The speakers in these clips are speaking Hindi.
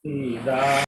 da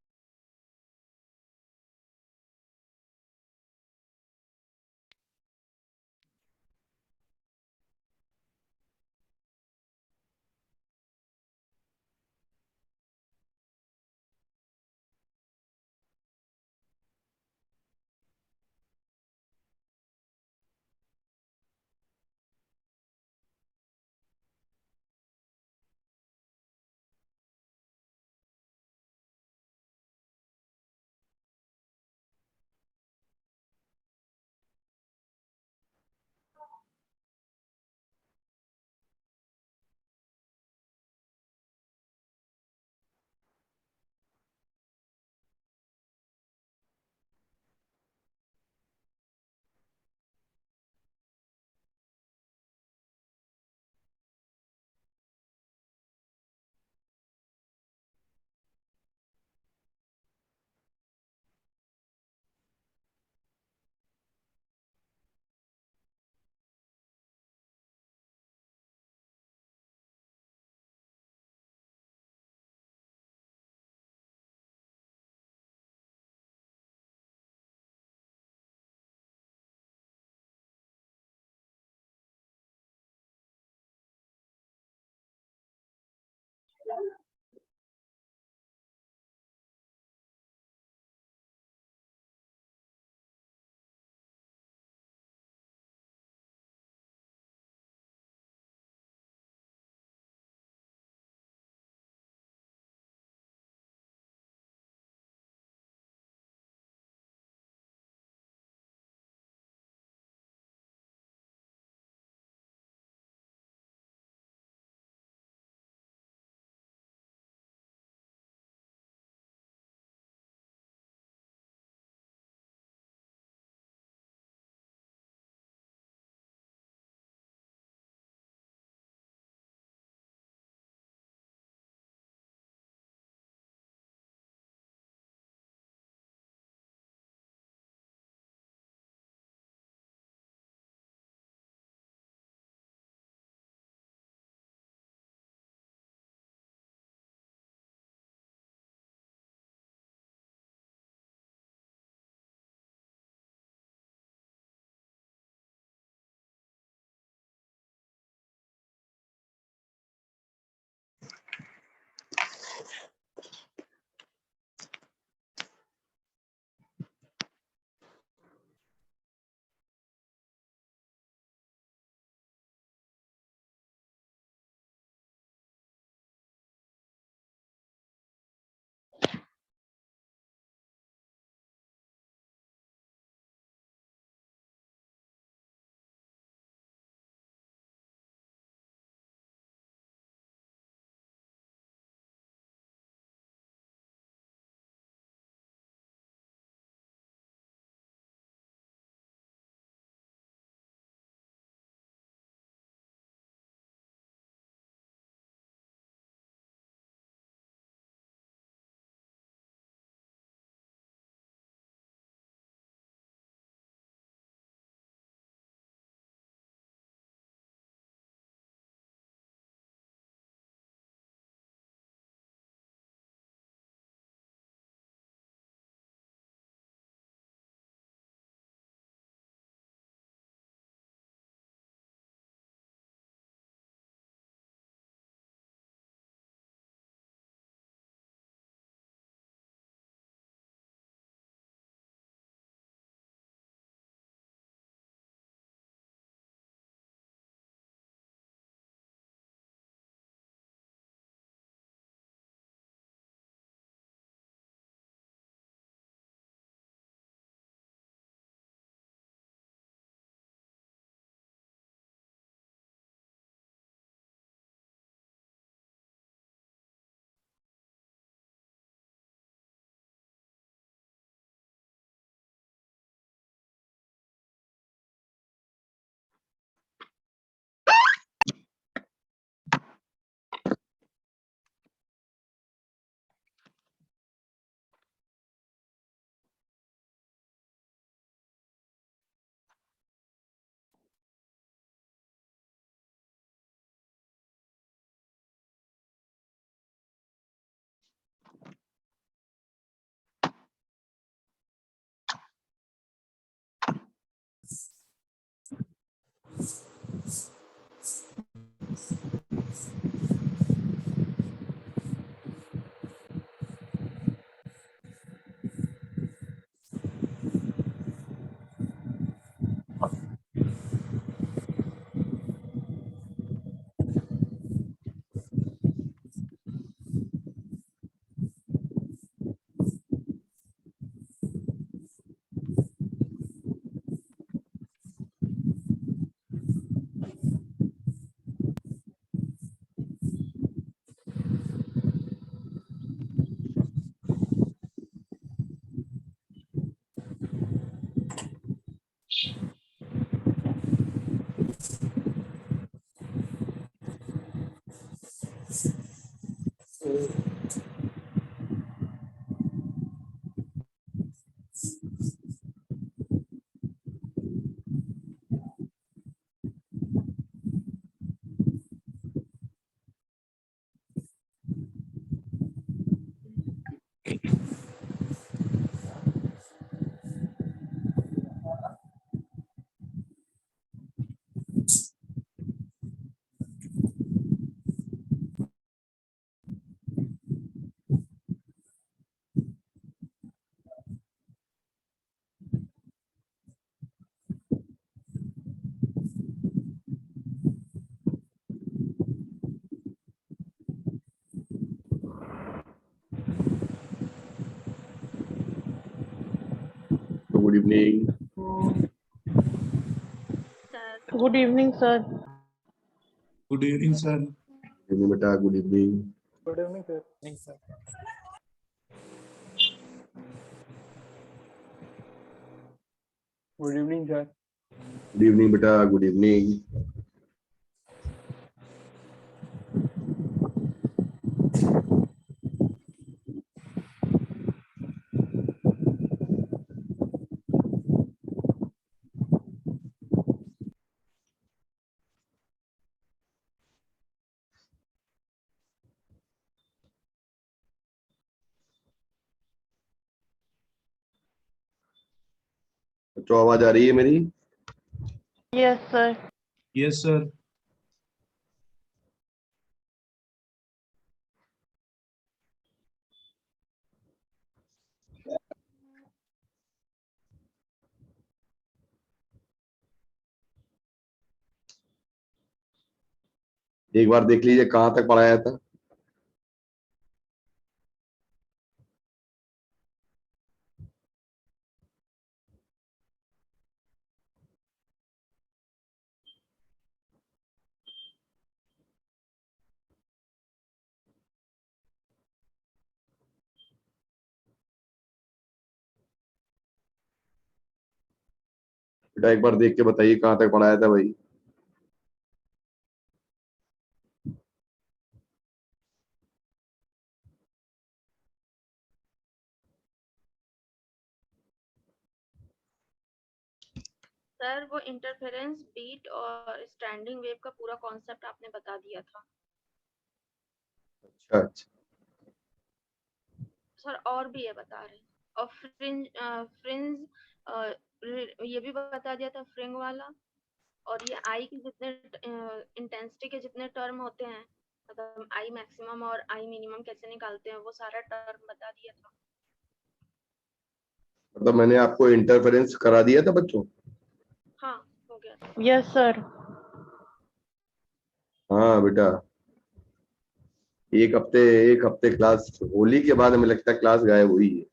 good evening. Good evening sir. Good evening sir. बेटा good evening. Good evening sir. नहीं sir. Good evening sir. Good evening बेटा गुड इवनिंग। बच्चों आवाज आ रही है मेरी? Yes sir. Yes sir. एक बार देख लीजिए कहाँ तक पढ़ाया था। बेटा एक बार देख के बताइए कहाँ तक पढ़ाया था भाई। सर वो इंटरफेरेंस बीट और स्टैंडिंग वेव का पूरा कॉन्सेप्ट आपने बता दिया था। अच्छा अच्छा। सर और भी ये बता रहे हैं और फ्रिंज ये भी बता दिया था फ्रिंग वाला। और ये आई के जितने इंटेंसिटी के जितने टर्म होते हैं, मतलब आई मैक्सिमम और आई मिनिमम कैसे निकालते हैं, वो सारा टर्म बता दिया था। मतलब मैंने आपको इंटरफेरेंस करा दिया था बच्चों? हाँ हो गया था। Yes sir. हाँ बेटा, एक हफ्ते क्लास, होली के बाद हमें लगता है क्लास गायब हुई है।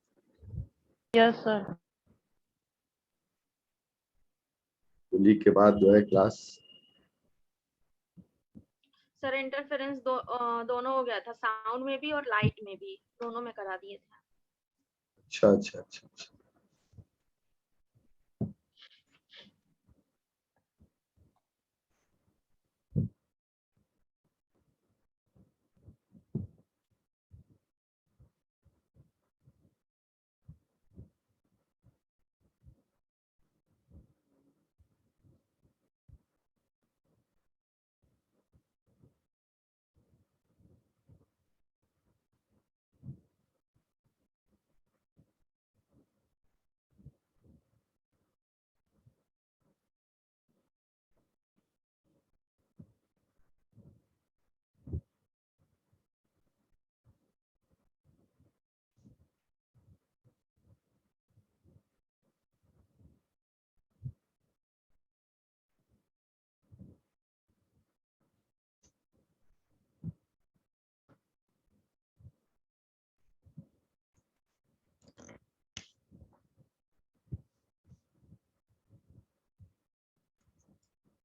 Yes sir. होली के बाद जो है क्लास। सर इंटरफेरेंस दोनों हो गया था, साउंड में भी और लाइट में भी, दोनों में करा दिए थे। अच्छा अच्छा अच्छा अच्छा।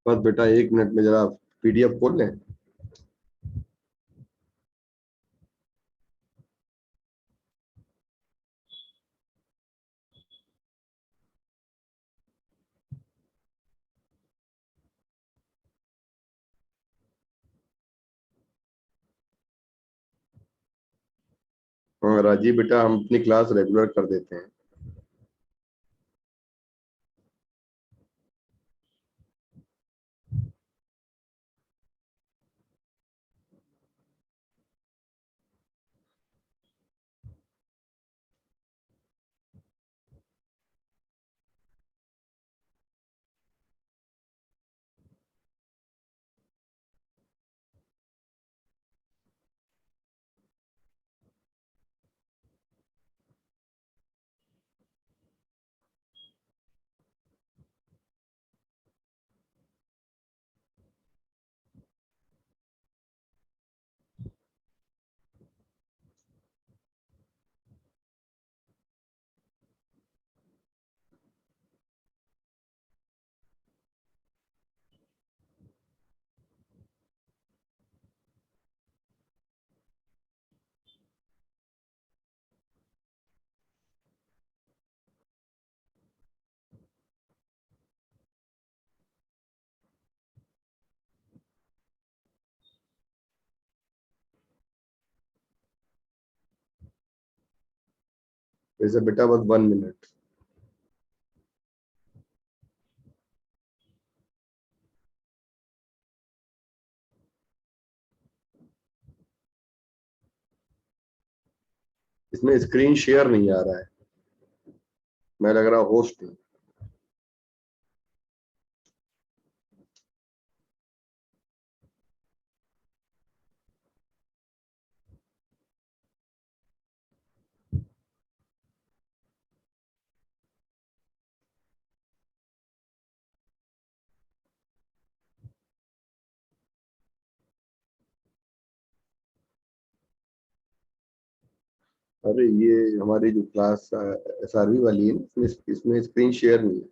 बस बेटा 1 मिनट में जरा PDF खोल लें। हाँ राजीव बेटा, हम अपनी क्लास रेगुलर कर देते हैं। वैसे बेटा बस 1 मिनट। इसमें स्क्रीन शेयर नहीं आ रहा है, मैं लग रहा होस्ट हूँ। अरे ये हमारी जो क्लास SRV वाली है ना, इसमें स्क्रीन शेयर नहीं है।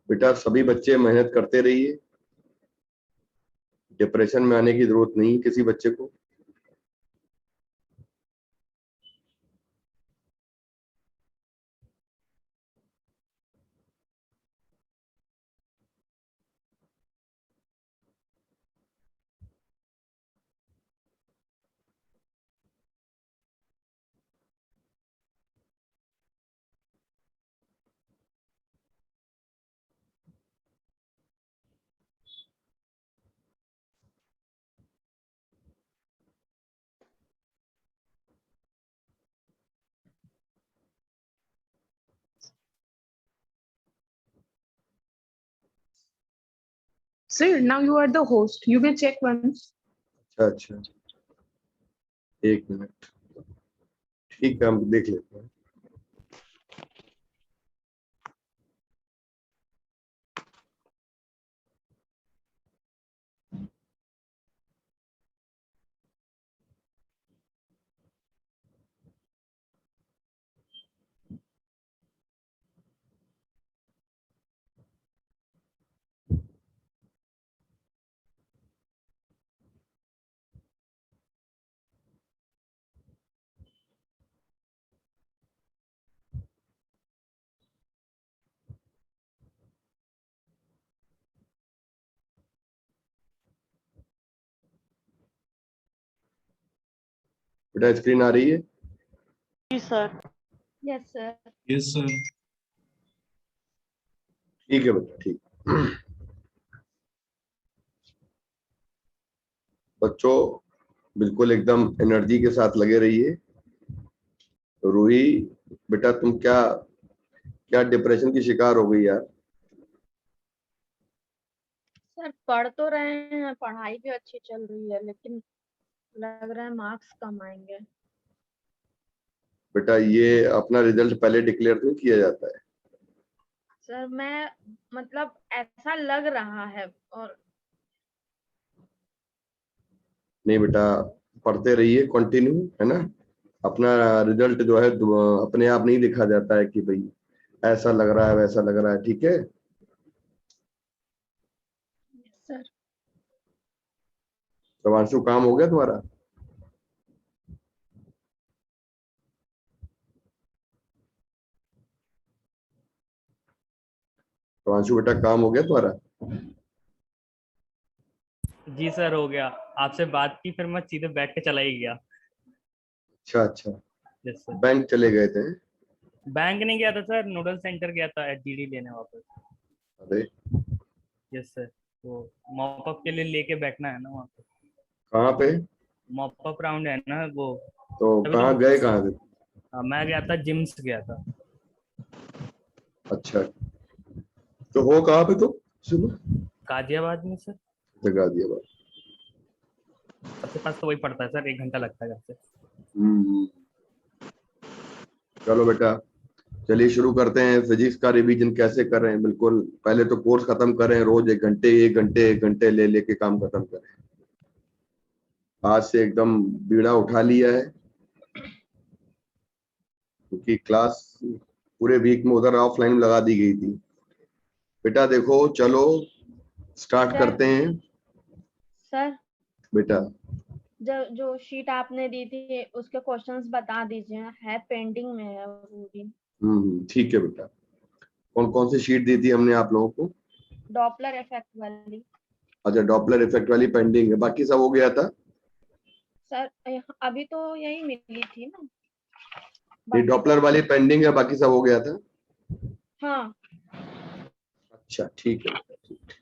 बेटा सभी बच्चे मेहनत करते रहिए, डिप्रेशन में आने की जरूरत नहीं है किसी बच्चे को। Sir, now you are the host. You may check once. अच्छा अच्छा, 1 मिनट, ठीक है हम देख लेते हैं। बेटा स्क्रीन आ रही है? जी sir. Yes sir. Yes, sir. ठीक है बेटा, ठीक। बच्चों बिल्कुल एकदम एनर्जी के साथ लगे रहिए। रूही बेटा, तुम क्या क्या डिप्रेशन की शिकार हो गई यार? सर पढ़ तो रहे हैं, पढ़ाई भी अच्छी चल रही है, लेकिन लग रहा है मार्क्स कम आएंगे। बेटा ये अपना रिजल्ट पहले डिक्लेयर नहीं किया जाता है। सर मैं मतलब ऐसा लग रहा है, और नहीं बेटा, पढ़ते रहिए कंटिन्यू, है ना। अपना रिजल्ट जो है अपने आप नहीं लिखा जाता है कि भाई ऐसा लग रहा है वैसा लग रहा है, ठीक है। सर प्रवांशु काम हो गया तुम्हारा? प्रवांशु बेटा काम हो गया तुम्हारा? जी सर हो गया। आपसे बात की फिर मैं सीधे बैठ के चला ही गया। अच्छा अच्छा, यस सर। बैंक चले गए थे? बैंक नहीं गया था सर, नूडल सेंटर गया था एचडीडी लेने वापस। अरे यस सर, वो मॉपअप के लिए लेके बैठना है ना वहाँ पे। कहाँ पे? मॉपअप राउंड है ना वो। तो तभी कहाँ तो गए, कहाँ थे? मैं गया था, जिम्स गया था। अच्छा, तो हो कहाँ पे तो सुनो? गाजियाबाद में सर। जगा दिया बात। सबसे पास तो वही पड़ता है सर, 1 घंटा लगता है घर से। हम्म। चलो बेटा, चलिए शुरू करते हैं। फिजिक्स का रिवीजन कैसे कर रहे हैं? बिल्कुल पहले तो कोर्स खत्म करें, रोज 1 घंटे एक घंटे ले लेके काम खत्म करें। आज से एकदम बीड़ा उठा लिया है, क्योंकि क्लास पूरे वीक में उधर ऑफलाइन लगा दी गई थी। बेटा देखो, चलो स्टार्ट सर। करते हैं। सर बेटा जो शीट आपने दी थी उसके क्वेश्चंस बता दीजिए, है पेंडिंग में है वो भी। ठीक है बेटा। कौन कौन सी शीट दी थी हमने आप लोगों को? डॉपलर इफेक्ट वाली। अच्छा, डॉपलर इफेक्ट वाली पेंडिंग है, बाकी सब हो गया था? सर अभी तो यही मिली थी ना। ये बाकी डॉपलर तो वाली पेंडिंग है, बाकी सब हो गया था? हाँ। अच्छा ठीक है बेटा, ठीक।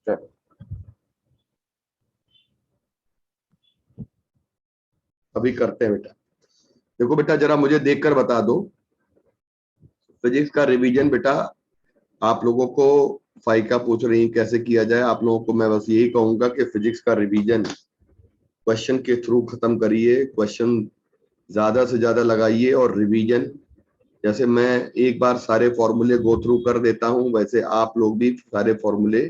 चलो अभी करते हैं बेटा। देखो बेटा, जरा मुझे देखकर बता दो, फिजिक्स का रिवीजन बेटा आप लोगों को फाइका पूछ रही है कैसे किया जाए। आप लोगों को मैं बस यही कहूंगा कि फिजिक्स का रिवीजन क्वेश्चन के थ्रू खत्म करिए, क्वेश्चन ज्यादा से ज्यादा लगाइए, और रिवीजन जैसे मैं एक बार सारे फॉर्मूले गो थ्रू कर देता हूं, वैसे आप लोग भी सारे फॉर्मूले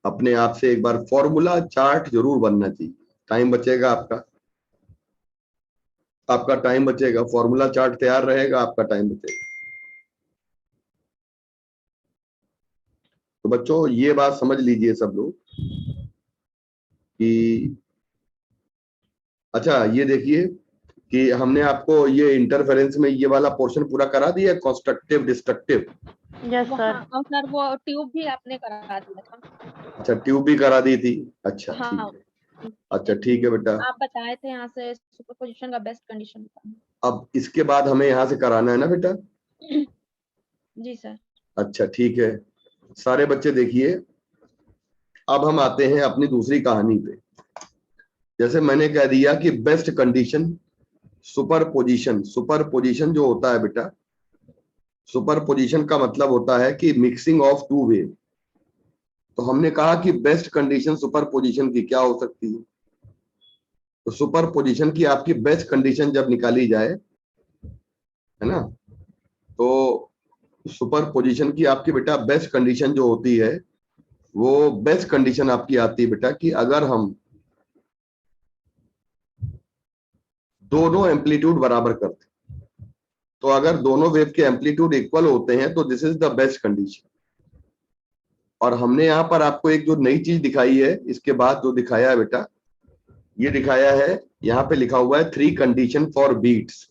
अपने आप से एक बार फॉर्मूला चार्ट जरूर बनना चाहिए। टाइम बचेगा आपका, आपका टाइम बचेगा, फॉर्मूला चार्ट तैयार रहेगा, आपका टाइम बचेगा। तो बच्चों ये बात समझ लीजिए सब लोग कि अच्छा ये देखिए कि हमने आपको ये इंटरफेरेंस में ये वाला पोर्शन पूरा करा दिया, कंस्ट्रक्टिव डिस्ट्रक्टिव। Yes sir. और सर वो ट्यूब भी आपने करा दिया था। अच्छा ट्यूब भी करा दी थी? अच्छा हाँ। ठीक है। अच्छा ठीक है बेटा। आप बताए थे यहाँ से सुपरपोजिशन का बेस्ट कंडीशन। अब इसके बाद हमें यहाँ से कराना है ना बेटा? जी सर। अच्छा ठीक है, सारे बच्चे देखिए। अब हम आते हैं अपनी दूसरी कहानी पे। जैसे मैंने कह दिया कि बेस्ट कंडीशन सुपरपोजिशन। सुपरपोजिशन जो होता है बेटा, सुपरपोजिशन का मतलब होता है कि मिक्सिंग ऑफ टू वेव। तो हमने कहा कि बेस्ट कंडीशन सुपरपोजिशन की क्या हो सकती है? तो सुपरपोजिशन की आपकी बेस्ट कंडीशन जब निकाली जाए, है ना, तो सुपरपोजिशन की आपकी बेटा बेस्ट कंडीशन जो होती है, वो बेस्ट कंडीशन आपकी आती है बेटा कि अगर हम दोनों एम्पलीट्यूड बराबर करते, तो अगर दोनों वेव के एम्पलीट्यूड इक्वल होते हैं तो this is the best condition. और हमने यहां पर आपको एक जो नई चीज दिखाई है, इसके बाद जो दिखाया है बेटा, ये दिखाया है, यहां पे लिखा हुआ है 3 कंडीशन फॉर बीट्स।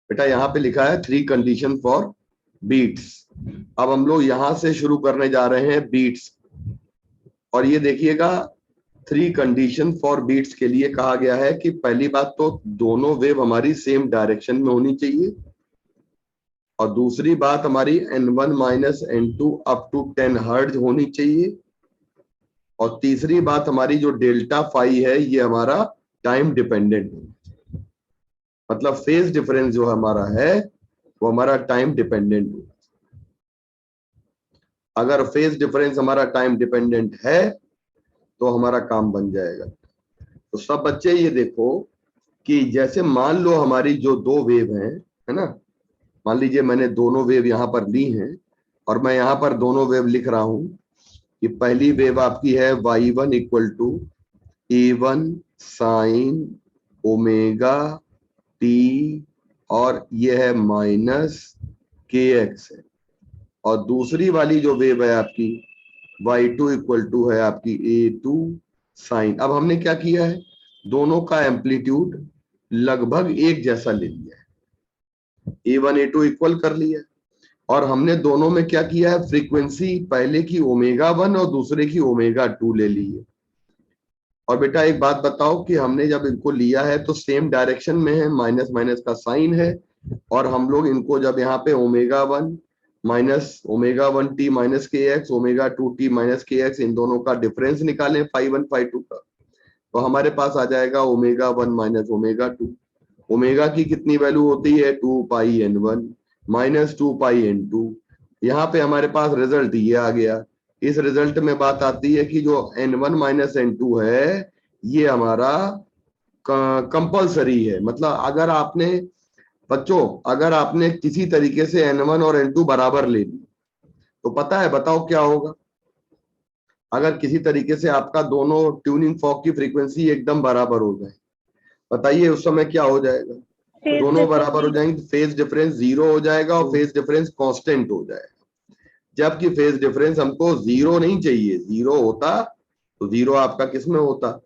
बेटा यहां पे लिखा है 3 कंडीशन फॉर बीट्स। अब हम लोग यहां से शुरू करने जा रहे हैं बीट्स, और ये देखिएगा 3 कंडीशन फॉर बीट्स के लिए कहा गया है कि पहली बात तो दोनों वेव हमारी सेम डायरेक्शन में होनी चाहिए, और दूसरी बात हमारी n1 minus n2 up to 10 hertz होनी चाहिए, और तीसरी बात हमारी जो डेल्टा फाई है ये हमारा टाइम डिपेंडेंट है, मतलब फेज डिफरेंस जो हमारा है वो हमारा टाइम डिपेंडेंट है। अगर फेज डिफरेंस हमारा टाइम डिपेंडेंट है तो हमारा काम बन जाएगा। तो सब बच्चे ये देखो कि जैसे मान लो हमारी जो दो वेव हैं, है ना, मान लीजिए मैंने दोनों वेव यहां पर ली हैं और मैं यहां पर दोनों वेव लिख रहा हूं कि पहली वेव आपकी है y1 equal to a1 sine omega t, और ये है माइनस kx है, और दूसरी वाली जो वेव है आपकी y2 इक्वल टू है आपकी a2 साइन। अब हमने क्या किया है, दोनों का एम्पलीट्यूड लगभग एक जैसा ले लिया है, a1 a2 इक्वल कर लिया, और हमने दोनों में क्या किया है, फ्रीक्वेंसी पहले की ओमेगा 1 और दूसरे की ओमेगा 2 ले ली है। और बेटा एक बात बताओ कि हमने जब इनको लिया है तो सेम डायरेक्शन में है, माइनस माइनस का साइन है, और हम लोग इनको जब यहाँ पे omega 1 minus omega 1 T minus के एक्स ओमेगा 2 टी माइनस के एक्स इन दोनों का डिफरेंस निकालें phi1 phi2 का, तो हमारे पास आ जाएगा ओमेगा 1 माइनस ओमेगा 2। ओमेगा की कितनी वैल्यू होती है 2 पाई n1 माइनस 2 पाई n2। यहाँ पे हमारे पास रिजल्ट ये आ गया। इस रिजल्ट में बात आती है कि जो n1 माइनस n2 है ये हमारा कंपल्सरी है, मतलब अगर आपने बच्चों अगर आपने किसी तरीके से n1 और n2 बराबर ले ली तो पता है बताओ क्या होगा, अगर किसी तरीके से आपका दोनों ट्यूनिंग फॉर्क की फ्रीक्वेंसी एकदम बराबर हो जाए, बताइए उस समय क्या हो जाएगा, दोनों बराबर हो जाएंगे, फेज डिफरेंस 0 हो जाएगा और फेज डिफरेंस कांस्टेंट हो जाएगा। जबकि फेज डिफरेंस हमको 0 नहीं चाहिए, 0 होता तो 0 आपका किस में होता,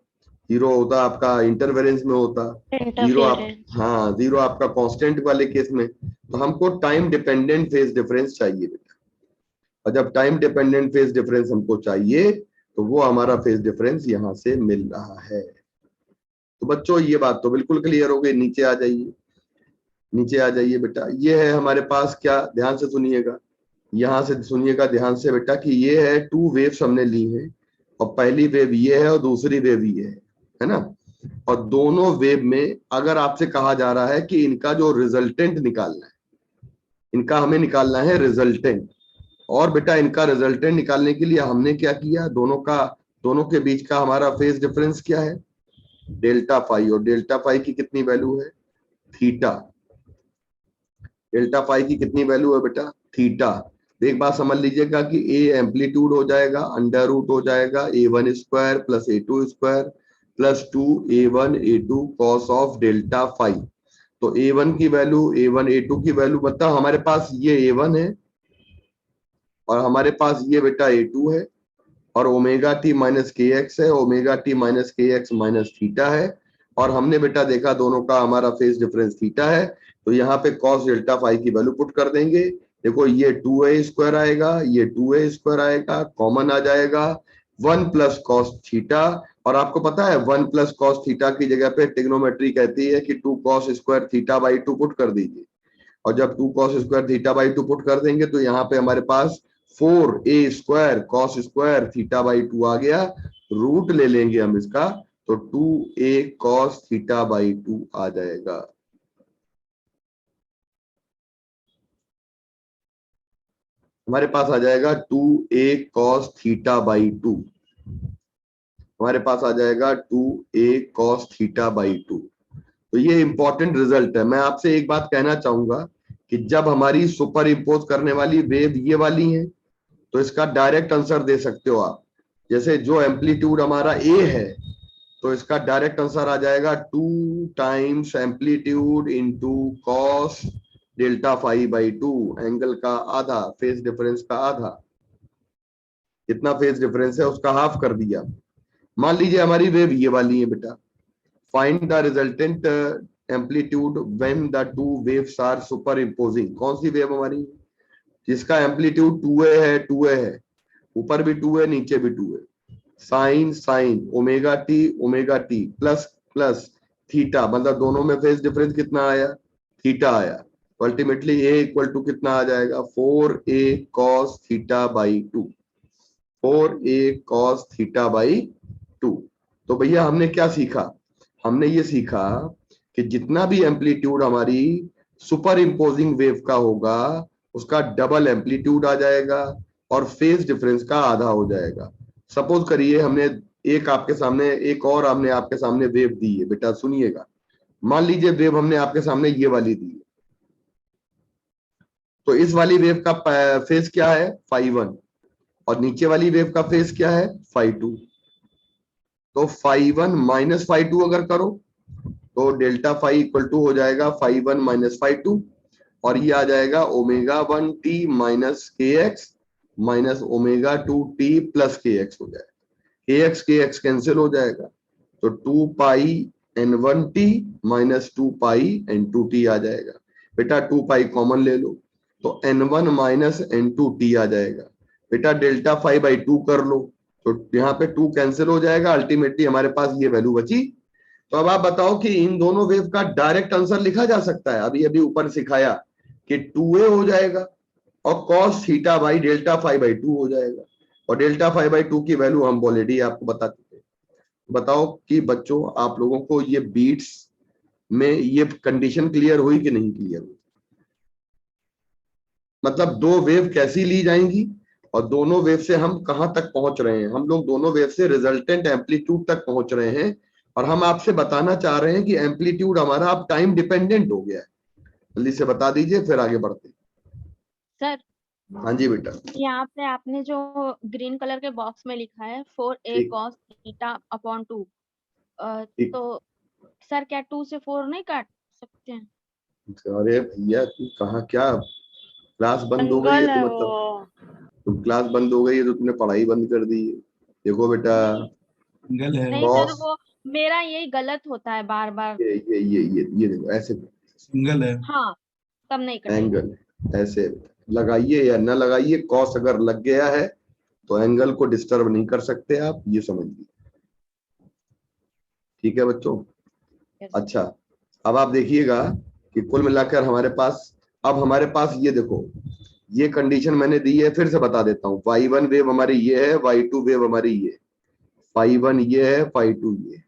0 होता आपका इंटरफेरेंस में होता, 0 आप हाँ 0 आपका कांस्टेंट वाले केस में। तो हमको टाइम डिपेंडेंट फेज डिफरेंस चाहिए बेटा, और जब टाइम डिपेंडेंट फेज डिफरेंस हमको चाहिए तो वो हमारा फेज डिफरेंस यहां से मिल रहा है। तो बच्चों ये बात तो बिल्कुल क्लियर हो गई, नीचे आ जाइए, नीचे आ जाइए बेटा। ये है हमारे पास क्या, ध्यान से सुनिएगा, यहां से सुनिएगा ध्यान से बेटा कि ये है 2 वेव्स हमने ली हैं, और पहली वेव ये है और दूसरी वेव ये है ना, और दोनों वेव में अगर आपसे कहा जा रहा है कि इनका जो रिजल्टेंट निकालना है, इनका हमें निकालना है रिजल्टेंट, और बेटा इनका रिजल्टेंट निकालने के लिए हमने क्या किया, दोनों के बीच का हमारा फेज डिफरेंस क्या है, डेल्टा फाई, और डेल्टा फाई की कितनी वैल्यू है थीटा, डेल्टा फाई की कितनी वैल्यू है बेटा थीटा। एक बात समझ लीजिएगा कि ए एम्पलीट्यूड हो जाएगा अंडर रूट हो जाएगा a1 square plus a2 square plus 2 a1 a2 cos of delta phi. तो a1 की वैल्यू a1 a2 की वैल्यू बताओ, हमारे पास ये a1 है और हमारे पास ये बेटा a2 है, और ओमेगा टी माइनस के एक्स है, ओमेगा टी माइनस के एक्स माइनस थीटा है, और हमने बेटा देखा दोनों का हमारा फेज डिफरेंस थीटा है, तो यहाँ पे कॉस डेल्टा फाई की वैल्यू पुट कर देंगे। देखो ये 2a स्क्वायर आएगा, ये 2a स्क्वायर आएगा, कॉमन आ जाएगा 1 प्लस कॉस थीटा, और आपको पता है 1 प्लस कॉस थीटा की जगह पे ट्रिग्नोमेट्री कहती है कि 2 cos square theta by 2 put कर दीजिए, और जब 2 cos square theta by 2 put कर देंगे तो यहाँ पे हमारे पास 4a square cos square theta by 2 आ गया, रूट ले लेंगे हम इसका, तो 2a कॉस थीटा बाई 2 आ जाएगा। हमारे पास आ जाएगा 2a कॉस थीटा बाई 2, हमारे पास आ जाएगा 2a कॉस थीटा बाई 2। तो ये इंपॉर्टेंट रिजल्ट है। मैं आपसे एक बात कहना चाहूंगा कि जब हमारी सुपर इम्पोज करने वाली वेव ये वाली है तो इसका डायरेक्ट आंसर दे सकते हो आप, जैसे जो एम्पलीट्यूड हमारा a है तो इसका डायरेक्ट आंसर आ जाएगा 2 times amplitude into cos delta phi by 2, angle का आधा, फेज डिफरेंस का आधा, जितना फेज डिफरेंस है उसका हाफ कर दिया। मान लीजिए हमारी वेव ये वाली है बेटा, find the resultant amplitude when the 2 waves are superimposing. कौन सी वेव हमारी, जिसका एम्पलीट्यूड 2a है, 2a है, ऊपर भी 2 है नीचे भी 2 है, sine sine omega t plus plus theta, मतलब दोनों में फेज डिफरेंस कितना आया, थीटा आया। तो अल्टीमेटली ए इक्वल टू कितना आ जाएगा, 4a cos theta by 2, 4a cos theta by 2। तो भैया हमने क्या सीखा, हमने ये सीखा कि जितना भी एम्पलीट्यूड हमारी सुपर इम्पोजिंग वेव का होगा उसका डबल एम्पलीट्यूड आ जाएगा और फेज डिफरेंस का आधा हो जाएगा। सपोज करिए हमने एक आपके सामने एक और हमने आपके सामने वेव दी है, बेटा सुनिएगा। मान लीजिए वेव हमने आपके सामने ये वाली दी है, तो इस वाली वेव का फेज क्या है, φ1, और नीचे वाली वेव का फेज क्या है, φ2। तो φ1 माइनस φ2 अगर करो तो डेल्टा फाई इक्वल टू हो जाएगा φ1 माइनस φ2, और ये आ जाएगा ω1t minus kx minus ω2t plus kx हो जाएगा। kx कैंसिल हो जाएगा, तो 2 पाई n1t माइनस 2 पाई n2t आ जाएगा। बेटा 2 पाई कॉमन ले लो तो n1 माइनस n2t आ जाएगा। बेटा डेल्टा फाई बाई 2 कर लो तो यहाँ पे 2 कैंसिल हो जाएगा, अल्टीमेटली हमारे पास ये वैल्यू बची। तो अब आप बताओ कि इन दोनों वेव का डायरेक्ट आंसर लिखा जा सकता है, अभी अभी ऊपर सिखाया कि 2a हो जाएगा और cos theta by delta phi by 2 हो जाएगा, और डेल्टा फाई बाई 2 की वैल्यू हम ऑलरेडी आपको बता चुके। बताओ कि बच्चों आप लोगों को ये बीट्स में ये कंडीशन क्लियर हुई कि नहीं क्लियर हुई, मतलब दो वेव कैसी ली जाएंगी और दोनों वेव से हम कहां तक पहुंच रहे हैं। हम लोग दोनों वेव से रिजल्टेंट एम्पलीट्यूड तक पहुंच रहे हैं, और हम आपसे बताना चाह रहे हैं कि एम्पलीट्यूड हमारा अब टाइम डिपेंडेंट हो गया है। जल्दी से बता दीजिए फिर आगे बढ़ते। सर हाँ जी बेटा। यहाँ पे आपने जो ग्रीन कलर के बॉक्स में लिखा है 4a ठीक। cos थीटा अपॉन 2, ठीक। तो सर क्या 2 से 4 नहीं काट सकते हैं? अरे भैया तू कहाँ, क्या क्लास बंद हो गई है एंगल तो है मतलब वो। तुम क्लास बंद हो गई है तो तुमने पढ़ाई बंद कर दी है। देखो बेटा एंगल है, नहीं सर, cos वो मेरा यही गलत होता है बार बार। ये देखो ऐसे सिंगल है। हाँ, तब नहीं कटेगा। एंगल ऐसे लगाइए या ना लगाइए, कॉस अगर लग गया है तो एंगल को डिस्टर्ब नहीं कर सकते आप, ये समझिए। ठीक है बच्चों। Yes. अच्छा अब आप देखिएगा कि कुल मिलाकर हमारे पास ये देखो ये कंडीशन मैंने दी है, फिर से बता देता हूँ। y1 वेव हमारी ये है, y2 वेव हमारी ये, φ1 ये है, φ2 ये।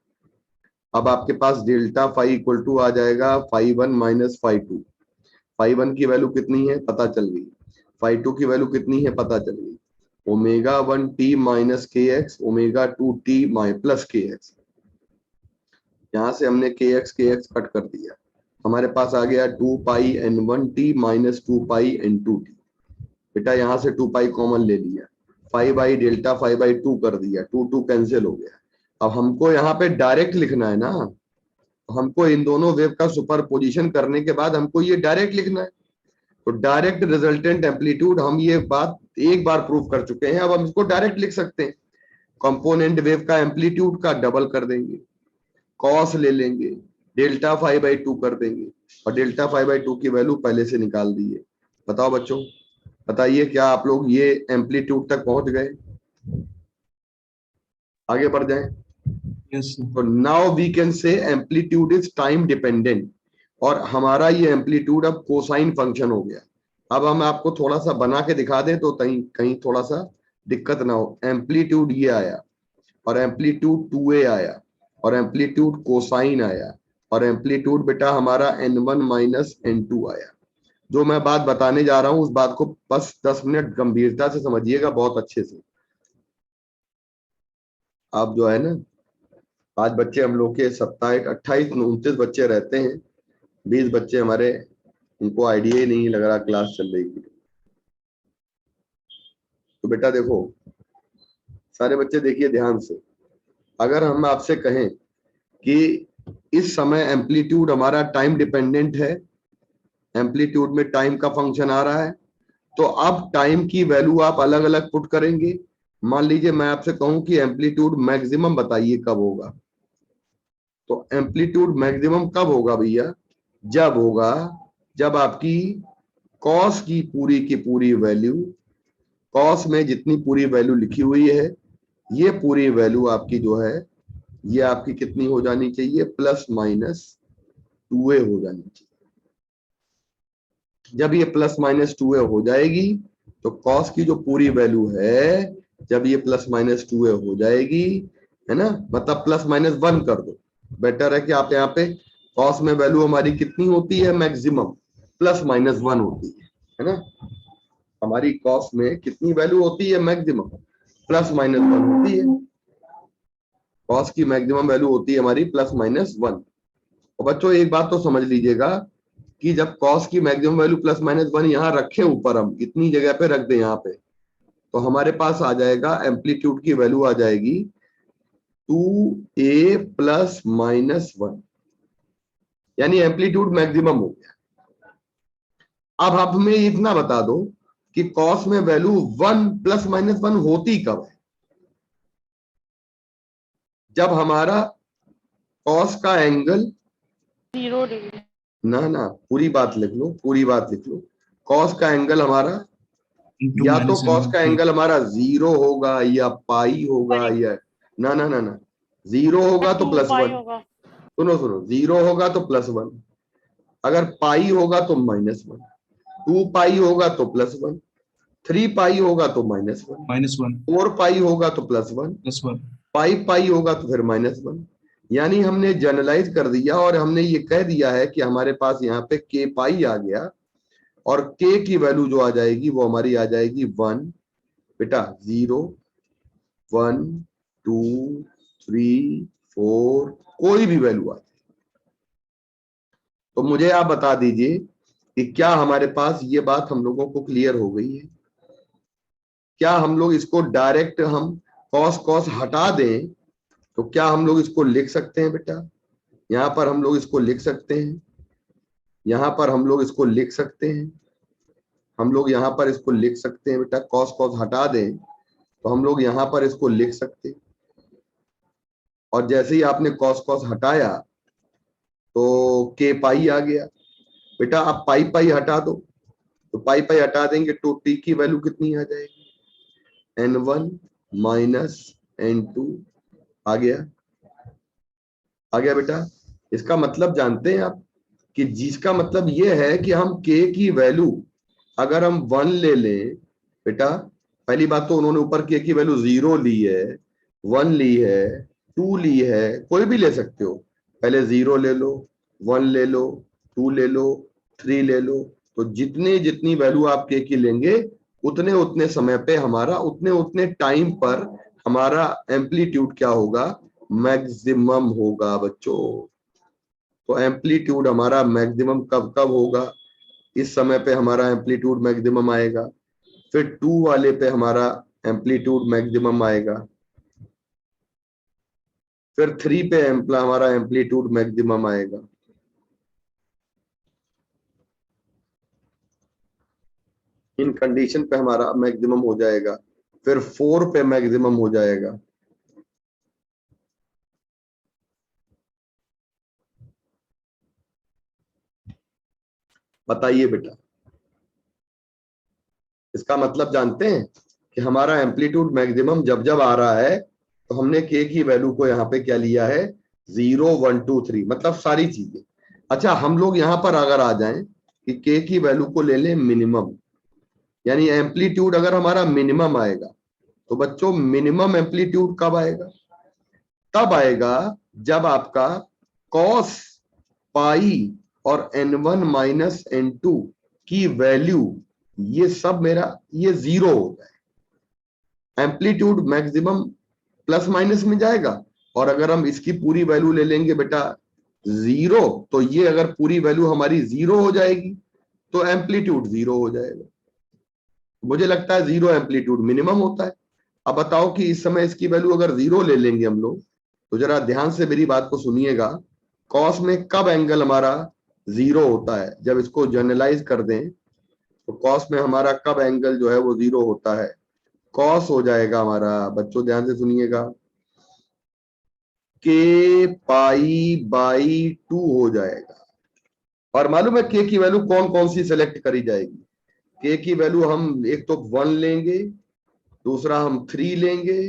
अब आपके पास डेल्टा फाई इक्वल टू आ जाएगा φ1 माइनस φ2। φ1 की वैल्यू कितनी है पता चल गई, φ2 की वैल्यू कितनी है पता चल गई, ω1t minus kx ω2t plus kx। यहां से हमने kx कट कर दिया, हमारे पास आ गया 2 पाई n1t माइनस 2 पाई n2t। बेटा यहां से 2 पाई कॉमन ले लिया, 5 बाई डेल्टा 5 बाई 2 कर दिया, 2 कैंसिल हो गया। अब हमको यहाँ पे डायरेक्ट लिखना है ना, हमको इन दोनों वेव का सुपरपोजिशन करने के बाद हमको ये डायरेक्ट लिखना है। तो डायरेक्ट रिजल्टेंट एम्पलीट्यूड हम ये बात एक बार प्रूव कर चुके हैं, अब हम इसको डायरेक्ट लिख सकते हैं। कंपोनेंट वेव का एम्पलीट्यूड का डबल कर देंगे, कॉस ले लेंगे, डेल्टा 5 बाई 2 कर देंगे, और डेल्टा 5 बाई 2 की वैल्यू पहले से निकाल दी है। बताओ बच्चों, बताइए क्या आप लोग ये एम्पलीट्यूड तक पहुंच गए? आगे बढ़ जाएं। यस तो now we can say amplitude is time dependent, और हमारा ये एम्पलीट्यूड अब कोसाइन फंक्शन हो गया। अब हम आपको थोड़ा सा बना के दिखा दें तो कहीं थोड़ा सा दिक्कत ना हो। एम्पलीट्यूड ये आया, और एम्पलीट्यूड 2a आया, और एम्पलीट्यूड कोसाइन आया, और एम्पलीट्यूड बेटा हमारा n1 माइनस n2 आया। जो मैं बात बताने जा रहा हूं उस बात को बस 10 मिनट गंभीरता से समझिएगा, बहुत अच्छे से। आप जो है ना, आज बच्चे हम लोग के 27 28 29 बच्चे रहते हैं, 20 बच्चे हमारे उनको आइडिया ही नहीं लग रहा क्लास चल रही है। तो बेटा देखो सारे बच्चे देखिए ध्यान से, अगर हम आपसे कहें कि इस समय एम्पलीट्यूड हमारा टाइम डिपेंडेंट है, एम्पलीट्यूड में टाइम का फंक्शन आ रहा है, तो अब टाइम की वैल्यू आप अलग अलग पुट करेंगे। मान लीजिए मैं आपसे कहूं कि एम्पलीट्यूड मैक्सिमम बताइए कब होगा, तो एम्पलीट्यूड मैक्सिमम कब होगा भैया? जब होगा जब आपकी कॉस की पूरी वैल्यू, कॉस में जितनी पूरी वैल्यू लिखी हुई है ये पूरी वैल्यू आपकी जो है ये आपकी कितनी हो जानी चाहिए, प्लस माइनस 2a हो जानी चाहिए। जब ये प्लस माइनस 2a हो जाएगी तो कॉस की जो पूरी वैल्यू है, जब ये प्लस माइनस 2a हो जाएगी, है ना, मतलब प्लस माइनस 1 कर दो, बेटर है कि आप यहाँ पे कॉस में वैल्यू हमारी कितनी होती है, मैक्सिमम प्लस माइनस 1 होती है ना। हमारी कॉस में कितनी वैल्यू होती है, मैक्सिमम प्लस माइनस 1 होती है। कॉस की मैक्सिमम वैल्यू होती है हमारी प्लस माइनस 1। और बच्चों एक बात तो समझ लीजिएगा कि जब कॉस की मैक्सिमम वैल्यू प्लस माइनस 1 यहाँ रखे ऊपर, हम इतनी जगह पे रख दें यहाँ पे, तो हमारे पास आ जाएगा एम्पलीट्यूड की वैल्यू आ जाएगी 2a प्लस माइनस 1, यानी एम्पलीट्यूड मैक्सिमम हो गया। अब आप हमें इतना बता दो कि कॉस में वैल्यू 1 प्लस माइनस 1 होती कब है, जब हमारा कॉस का एंगल 0 डिग्री। ना पूरी बात लिख लो, पूरी बात लिख लो। कॉस का एंगल हमारा या तो कॉस का एंगल हमारा 0 होगा या पाई होगा या ना 0 होगा तो प्लस 1, होगा। सुनो 0 होगा तो प्लस 1, अगर पाई होगा तो माइनस 1, 2 पाई होगा तो प्लस 1, 3 पाई होगा तो माइनस 1, 4 पाई होगा तो प्लस 1, 5 पाई होगा तो फिर माइनस 1। यानी हमने जनरलाइज कर दिया और हमने ये कह दिया है कि हमारे पास यहाँ पे के पाई आ गया और के की वैल्यू जो आ जाएगी वो हमारी आ जाएगी 1, बेटा 0, 1, 2, 3, 4, कोई भी वैल्यू आ जाए। तो मुझे आप बता दीजिए कि क्या हमारे पास ये बात हम लोगों को क्लियर हो गई है? क्या हम लोग इसको डायरेक्ट हम कॉस कॉस हटा दें तो क्या हम लोग इसको लिख सकते हैं बेटा? यहां पर हम लोग इसको लिख सकते हैं, यहां पर हम लोग इसको लिख सकते हैं, हम लोग यहां पर इसको लिख सकते हैं बेटा। कॉस कॉस हटा दें तो हम लोग यहां पर इसको लिख सकते हैं, और जैसे ही आपने कॉस कॉस हटाया तो के पाई आ गया। बेटा आप पाई पाई हटा दो, तो पाई पाई हटा देंगे तो टी की वैल्यू कितनी आ जाएगी, n1 माइनस n2 आ गया बेटा। इसका मतलब जानते हैं आप कि जिसका मतलब ये है कि हम k की वैल्यू अगर हम 1 ले लें बेटा, पहली बात तो उन्होंने ऊपर k की वैल्यू 0 ली है, 1 ली है, 2 ली है, कोई भी ले सकते हो। पहले 0 ले लो, 1 ले लो, 2 ले लो, 3 ले लो, तो जितनी जितनी वैल्यू आप k की लेंगे उतने उतने समय पे हमारा उतने उतने टाइम पर हमारा एम्पलीट्यूड क्या होगा, मैक्सिमम होगा बच्चों। तो एम्पलीट्यूड हमारा मैक्सिमम कब कब होगा, इस समय पे हमारा एम्पलीट्यूड मैक्सिमम आएगा, फिर 2 वाले पे हमारा एम्पलीट्यूड मैक्सिमम आएगा, फिर 3 पे हमारा एम्पलीट्यूड मैक्सिमम आएगा, इन कंडीशन पे हमारा मैक्सिमम हो जाएगा, फिर 4 पे मैक्सिमम हो जाएगा। बताइए बेटा, इसका मतलब जानते हैं कि हमारा एम्पलीट्यूड मैक्सिमम जब जब आ रहा है तो हमने के की वैल्यू को यहाँ पे क्या लिया है, 0, 1, 2, 3, मतलब सारी चीजें। अच्छा हम लोग यहाँ पर अगर आ जाएं कि के की वैल्यू को ले लें मिनिमम, यानी एम्पलीट्यूड अगर हमारा मिनिमम आएगा तो बच्चों मिनिमम एम्पलीट्यूड कब आएगा, तब आएगा जब आपका कॉस पाई और n1 माइनस n2 की वैल्यू ये सब मेरा ये 0 हो जाए, एम्पलीट्यूड मैक्सिमम प्लस माइनस में जाएगा। और अगर हम इसकी पूरी वैल्यू ले लेंगे बेटा 0, तो ये अगर पूरी वैल्यू हमारी 0 हो जाएगी तो एम्पलीट्यूड 0 हो जाएगा। मुझे लगता है 0 एम्पलीट्यूड मिनिमम होता है। अब बताओ कि इस समय इसकी वैल्यू अगर 0 ले लेंगे हम लोग, तो जरा ध्यान से मेरी बात को सुनिएगा, कॉस में कब एंगल हमारा 0 होता है, जब इसको जनरलाइज कर दें तो कॉस में हमारा कब एंगल जो है वो 0 होता है, कॉस हो जाएगा हमारा, बच्चों ध्यान से सुनिएगा, के पाई बाई 2 हो जाएगा। और मालूम है के की वैल्यू कौन कौन सी सेलेक्ट करी जाएगी, के की वैल्यू हम एक तो 1 लेंगे, दूसरा हम 3 लेंगे,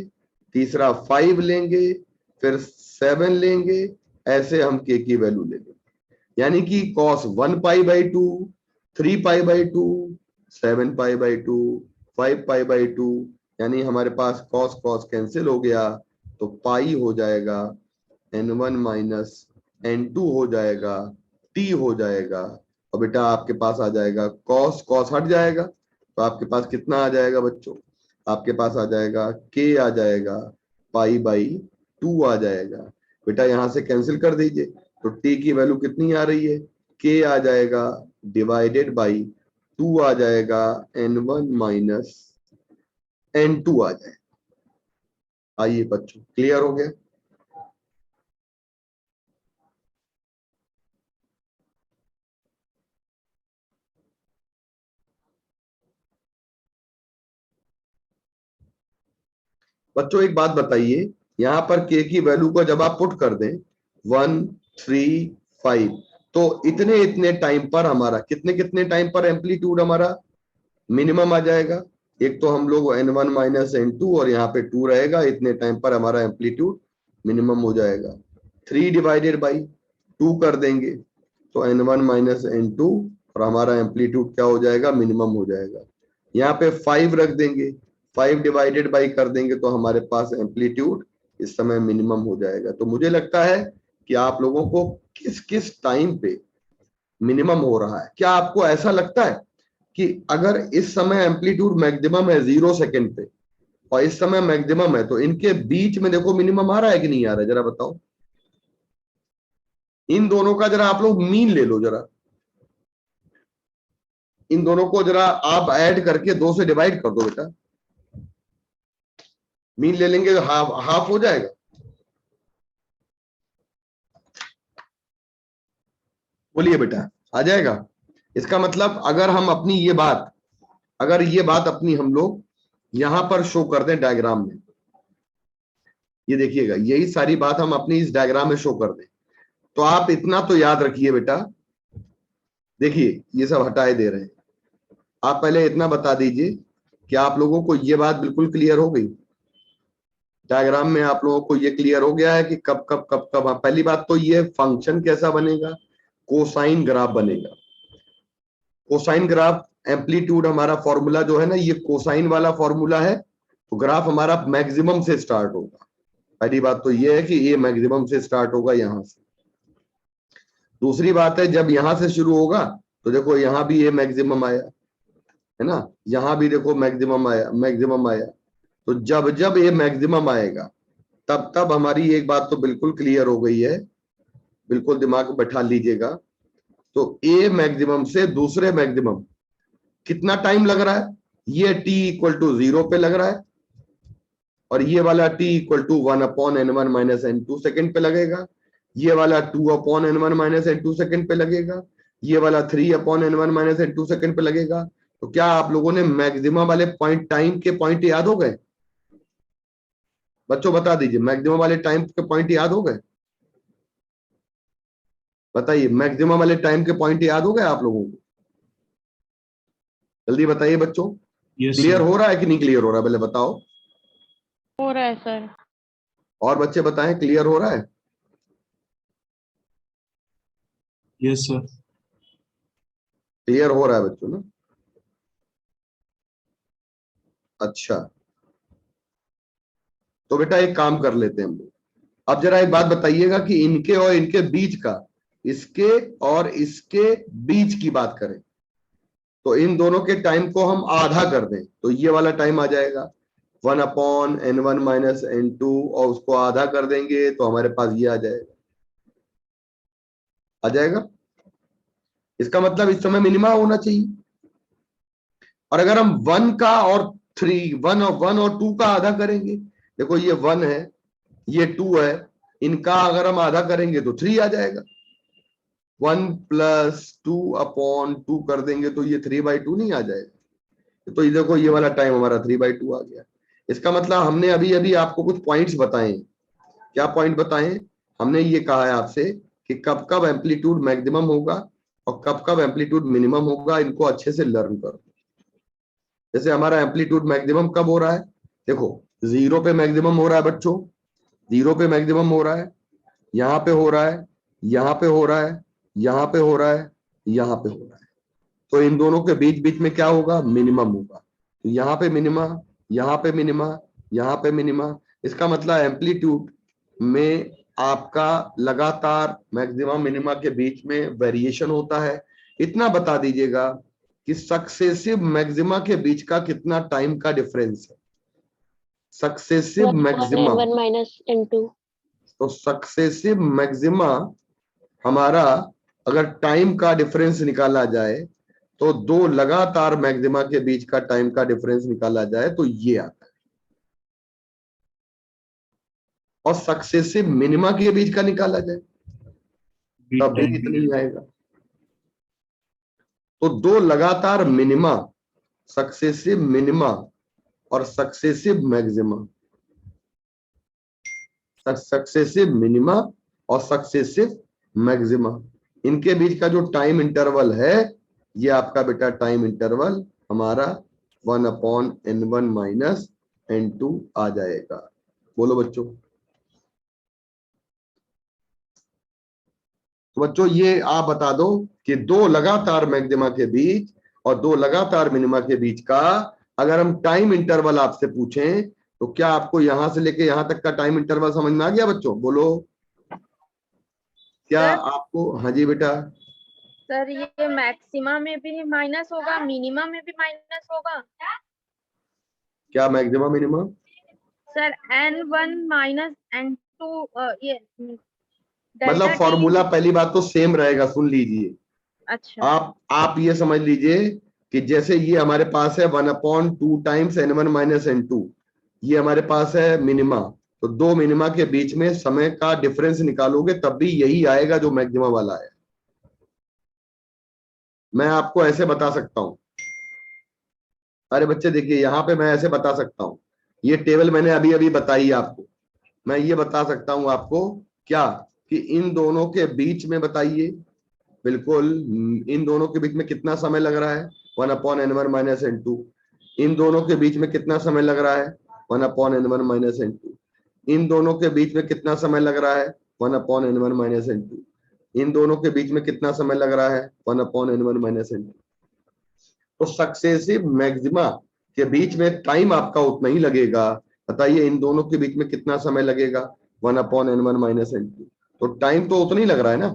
तीसरा 5 लेंगे, फिर 7 लेंगे, ऐसे हम k की वैल्यू लेंगे। यानी कि cos 1 pi by 2, 3 pi by 2, 7 pi by 2, 5 pi by 2, यानी हमारे पास cos cos कैंसिल हो गया, तो पाई हो जाएगा, n1 माइनस n2 हो जाएगा, t हो जाएगा, और बेटा आपके पास आ जाएगा cos cos हट जाएगा, तो आपके पास कितना आ जाएगा बच्चों, आपके पास आ जाएगा k आ जाएगा, पाई बाई 2 आ जाएगा। बेटा यहां से कैंसिल कर दीजिए, तो t की वैल्यू कितनी आ रही है, k आ जाएगा डिवाइडेड बाई 2 आ जाएगा, n1 माइनस n2 आ जाएगा। आइए बच्चों, क्लियर हो गया? बच्चों एक बात बताइए, यहां पर k की वैल्यू को जब आप पुट कर दें 1, 3, 5, तो इतने इतने टाइम पर हमारा कितने कितने टाइम पर एम्पलीट्यूड हमारा मिनिमम आ जाएगा। एक तो हम लोग n1 माइनस n2 और यहाँ पे 2 रहेगा, इतने टाइम पर हमारा एम्पलीट्यूड मिनिमम हो जाएगा। 3 डिवाइडेड बाई 2 कर देंगे तो n1 माइनस n2 और हमारा एम्पलीट्यूड क्या हो जाएगा, मिनिमम हो जाएगा। यहाँ पे 5 रख देंगे, 5 डिवाइडेड बाई कर देंगे तो हमारे पास एम्पलीट्यूड इस समय मिनिमम हो जाएगा। तो मुझे लगता है कि आप लोगों को किस किस टाइम पे मिनिमम हो रहा है। क्या आपको ऐसा लगता है कि अगर इस समय एम्पलीट्यूड मैक्सिमम है 0 सेकंड पे और इस समय मैक्सिमम है, तो इनके बीच में देखो मिनिमम आ रहा है कि नहीं आ रहा है, जरा बताओ। इन दोनों का जरा आप लोग मीन ले लो, जरा इन दोनों को जरा आप ऐड करके 2 से डिवाइड कर दो बेटा, मीन ले लेंगे तो हाफ हाफ हो जाएगा। बोलिए बेटा, आ जाएगा। इसका मतलब अगर हम अपनी ये बात, अगर ये बात अपनी हम लोग यहां पर शो कर दें डायग्राम में, ये देखिएगा, यही सारी बात हम अपनी इस डायग्राम में शो कर दें, तो आप इतना तो याद रखिए बेटा, देखिए ये सब हटाए दे रहे हैं, आप पहले इतना बता दीजिए कि आप लोगों को ये बात बिल्कुल क्लियर हो गई। डायग्राम में आप लोगों को ये क्लियर हो गया है कि कब कब कब कब। पहली बात तो ये फंक्शन कैसा बनेगा, कोसाइन ग्राफ बनेगा। कोसाइन ग्राफ एम्पलीट्यूड हमारा फॉर्मूला जो है ना, ये कोसाइन वाला फॉर्मूला है, तो ग्राफ हमारा मैक्सिमम से स्टार्ट होगा। पहली बात तो ये है कि ये मैक्सिमम से स्टार्ट होगा यहां से। दूसरी बात है, जब यहां से शुरू होगा तो देखो यहां भी ये मैक्सिमम आया है ना, यहां भी देखो मैक्सिमम आया, मैक्सिमम आया। तो जब जब ये मैक्सिमम आएगा तब तब हमारी एक बात तो बिल्कुल क्लियर हो गई है, बिल्कुल दिमाग में बैठा लीजिएगा। तो ए मैक्सिमम से दूसरे मैक्सिमम कितना टाइम लग रहा है, ये t इक्वल टू 0 पे लग रहा है, और ये वाला t equal to 1 upon n1 minus n2 second पे लगेगा, ये वाला 2 upon n1 minus n2 second पे लगेगा, ये वाला 3 upon n1 minus n2 second पे लगेगा। तो क्या आप लोगों ने मैक्सिमम वाले पॉइंट, टाइम के पॉइंट याद हो गए बच्चों? बता दीजिए, मैक्सिमम वाले टाइम के पॉइंट याद हो गए? बताइए, मैक्सिमम वाले टाइम के पॉइंट याद हो गए आप लोगों को? जल्दी बताइए बच्चों, यस क्लियर सर, हो रहा है कि नहीं क्लियर हो रहा है, पहले बताओ। हो रहा है सर। और बच्चे बताएं, क्लियर हो रहा है? यस सर, क्लियर हो रहा है बच्चों ना? अच्छा, तो बेटा एक काम कर लेते हैं हम लोग। अब जरा एक बात बताइएगा कि इनके और इनके बीच का, इसके और इसके बीच की बात करें तो इन दोनों के टाइम को हम आधा कर दें तो ये वाला टाइम आ जाएगा 1 अपॉन n1 माइनस n2, और उसको आधा कर देंगे तो हमारे पास ये आ जाएगा, आ जाएगा। इसका मतलब इस समय मिनिमा होना चाहिए। और अगर हम 1 का और 3, 1 और 2 का आधा करेंगे, देखो ये 1 है, ये 2 है, इनका अगर हम आधा करेंगे तो 3 आ जाएगा। 1 प्लस 2 अपॉन 2 कर देंगे तो ये 3/2 नहीं आ जाएगा। तो ये देखो ये वाला टाइम हमारा 3/2 आ गया। इसका मतलब हमने अभी अभी आपको कुछ पॉइंट्स बताए। क्या पॉइंट बताए? हमने ये कहा है आपसे कि कब कब एम्पलीट्यूड मैक्सिमम होगा और कब कब एम्पलीट्यूड मिनिमम होगा, इनको अच्छे से लर्न करो। जैसे हमारा एम्पलीट्यूड मैक्सिमम कब हो रहा है, देखो जीरो पे मैक्सिमम हो रहा है बच्चों, जीरो पे मैक्सिमम हो रहा है, यहां पे हो रहा है, यहां पे हो रहा है, यहां पे हो रहा है, यहां पे हो रहा है। तो इन दोनों के बीच बीच में क्या होगा, मिनिमम होगा। तो यहाँ पे मिनिमा, यहाँ पे मिनिमा, यहाँ पे मिनिमा। इसका मतलब एम्पलीट्यूड में आपका लगातार मैक्सिमम मिनिमा के बीच में वेरिएशन होता है। इतना बता दीजिएगा कि सक्सेसिव मैक्सिमा के बीच का कितना टाइम का डिफरेंस है। Successive maxima, N1 minus N2. तो सक्सेसिव मैक्सिमा हमारा अगर टाइम का डिफरेंस निकाला जाए तो दो लगातार मैक्सिमा के बीच का टाइम का डिफरेंस निकाला जाए तो ये आता है, और सक्सेसिव मिनिमा के बीच का निकाला जाए तब भी इतना ही आएगा। तो दो लगातार मिनिमा, सक्सेसिव मिनिमा और सक्सेसिव मैक्सिमा, सक्सेसिव मिनिमा और सक्सेसिव मैक्सिमा, इनके बीच का जो टाइम इंटरवल है ये आपका बेटा टाइम इंटरवल हमारा 1/n1 माइनस n2 आ जाएगा। बोलो बच्चों। तो बच्चों ये आप बता दो कि दो लगातार मैक्सिमा के बीच और दो लगातार मिनिमा के बीच का अगर हम टाइम इंटरवल आपसे पूछें तो क्या आपको यहां से लेके यहां तक का टाइम इंटरवल समझ में आ गया बच्चों? बोलो क्या सर? आपको? हाँ जी बेटा। सर ये मैक्सिमा में भी माइनस होगा, मिनिमा में भी माइनस होगा? क्या maxima minima? Sir N1 minus N2 ये मतलब डेल्टा फॉर्मूला पहली बात तो सेम रहेगा, सुन लीजिए। अच्छा आप ये समझ लीजिए कि जैसे ये हमारे पास है 1/2 टाइम्स n1 माइनस n2, ये हमारे पास है मिनिमा। तो दो मिनिमा के बीच में समय का डिफरेंस निकालोगे तब भी यही आएगा जो मैक्सिमा वाला है। मैं आपको ऐसे बता सकता हूं, अरे बच्चे देखिए यहां पे मैं ऐसे बता सकता हूं, ये टेबल मैंने अभी अभी बताई आपको। मैं ये बता सकता हूं आपको क्या कि इन दोनों के बीच में बताइए, बिल्कुल इन दोनों के बीच में कितना समय लग रहा है 1/n1 माइनस n2। इन दोनों के बीच में कितना समय लग रहा है 1/n1 माइनस n2। इन दोनों के बीच में कितना समय लग रहा है 1/n1 माइनस n2। इन दोनों के बीच में कितना समय लग रहा है 1/n1 माइनस n2। तो सक्सेसिव मैक्सिमा के बीच में टाइम आपका उतना ही लगेगा। बताइए इन दोनों के बीच में कितना समय लगेगा 1/n1 माइनस n2। तो टाइम तो उतना ही लग रहा है ना।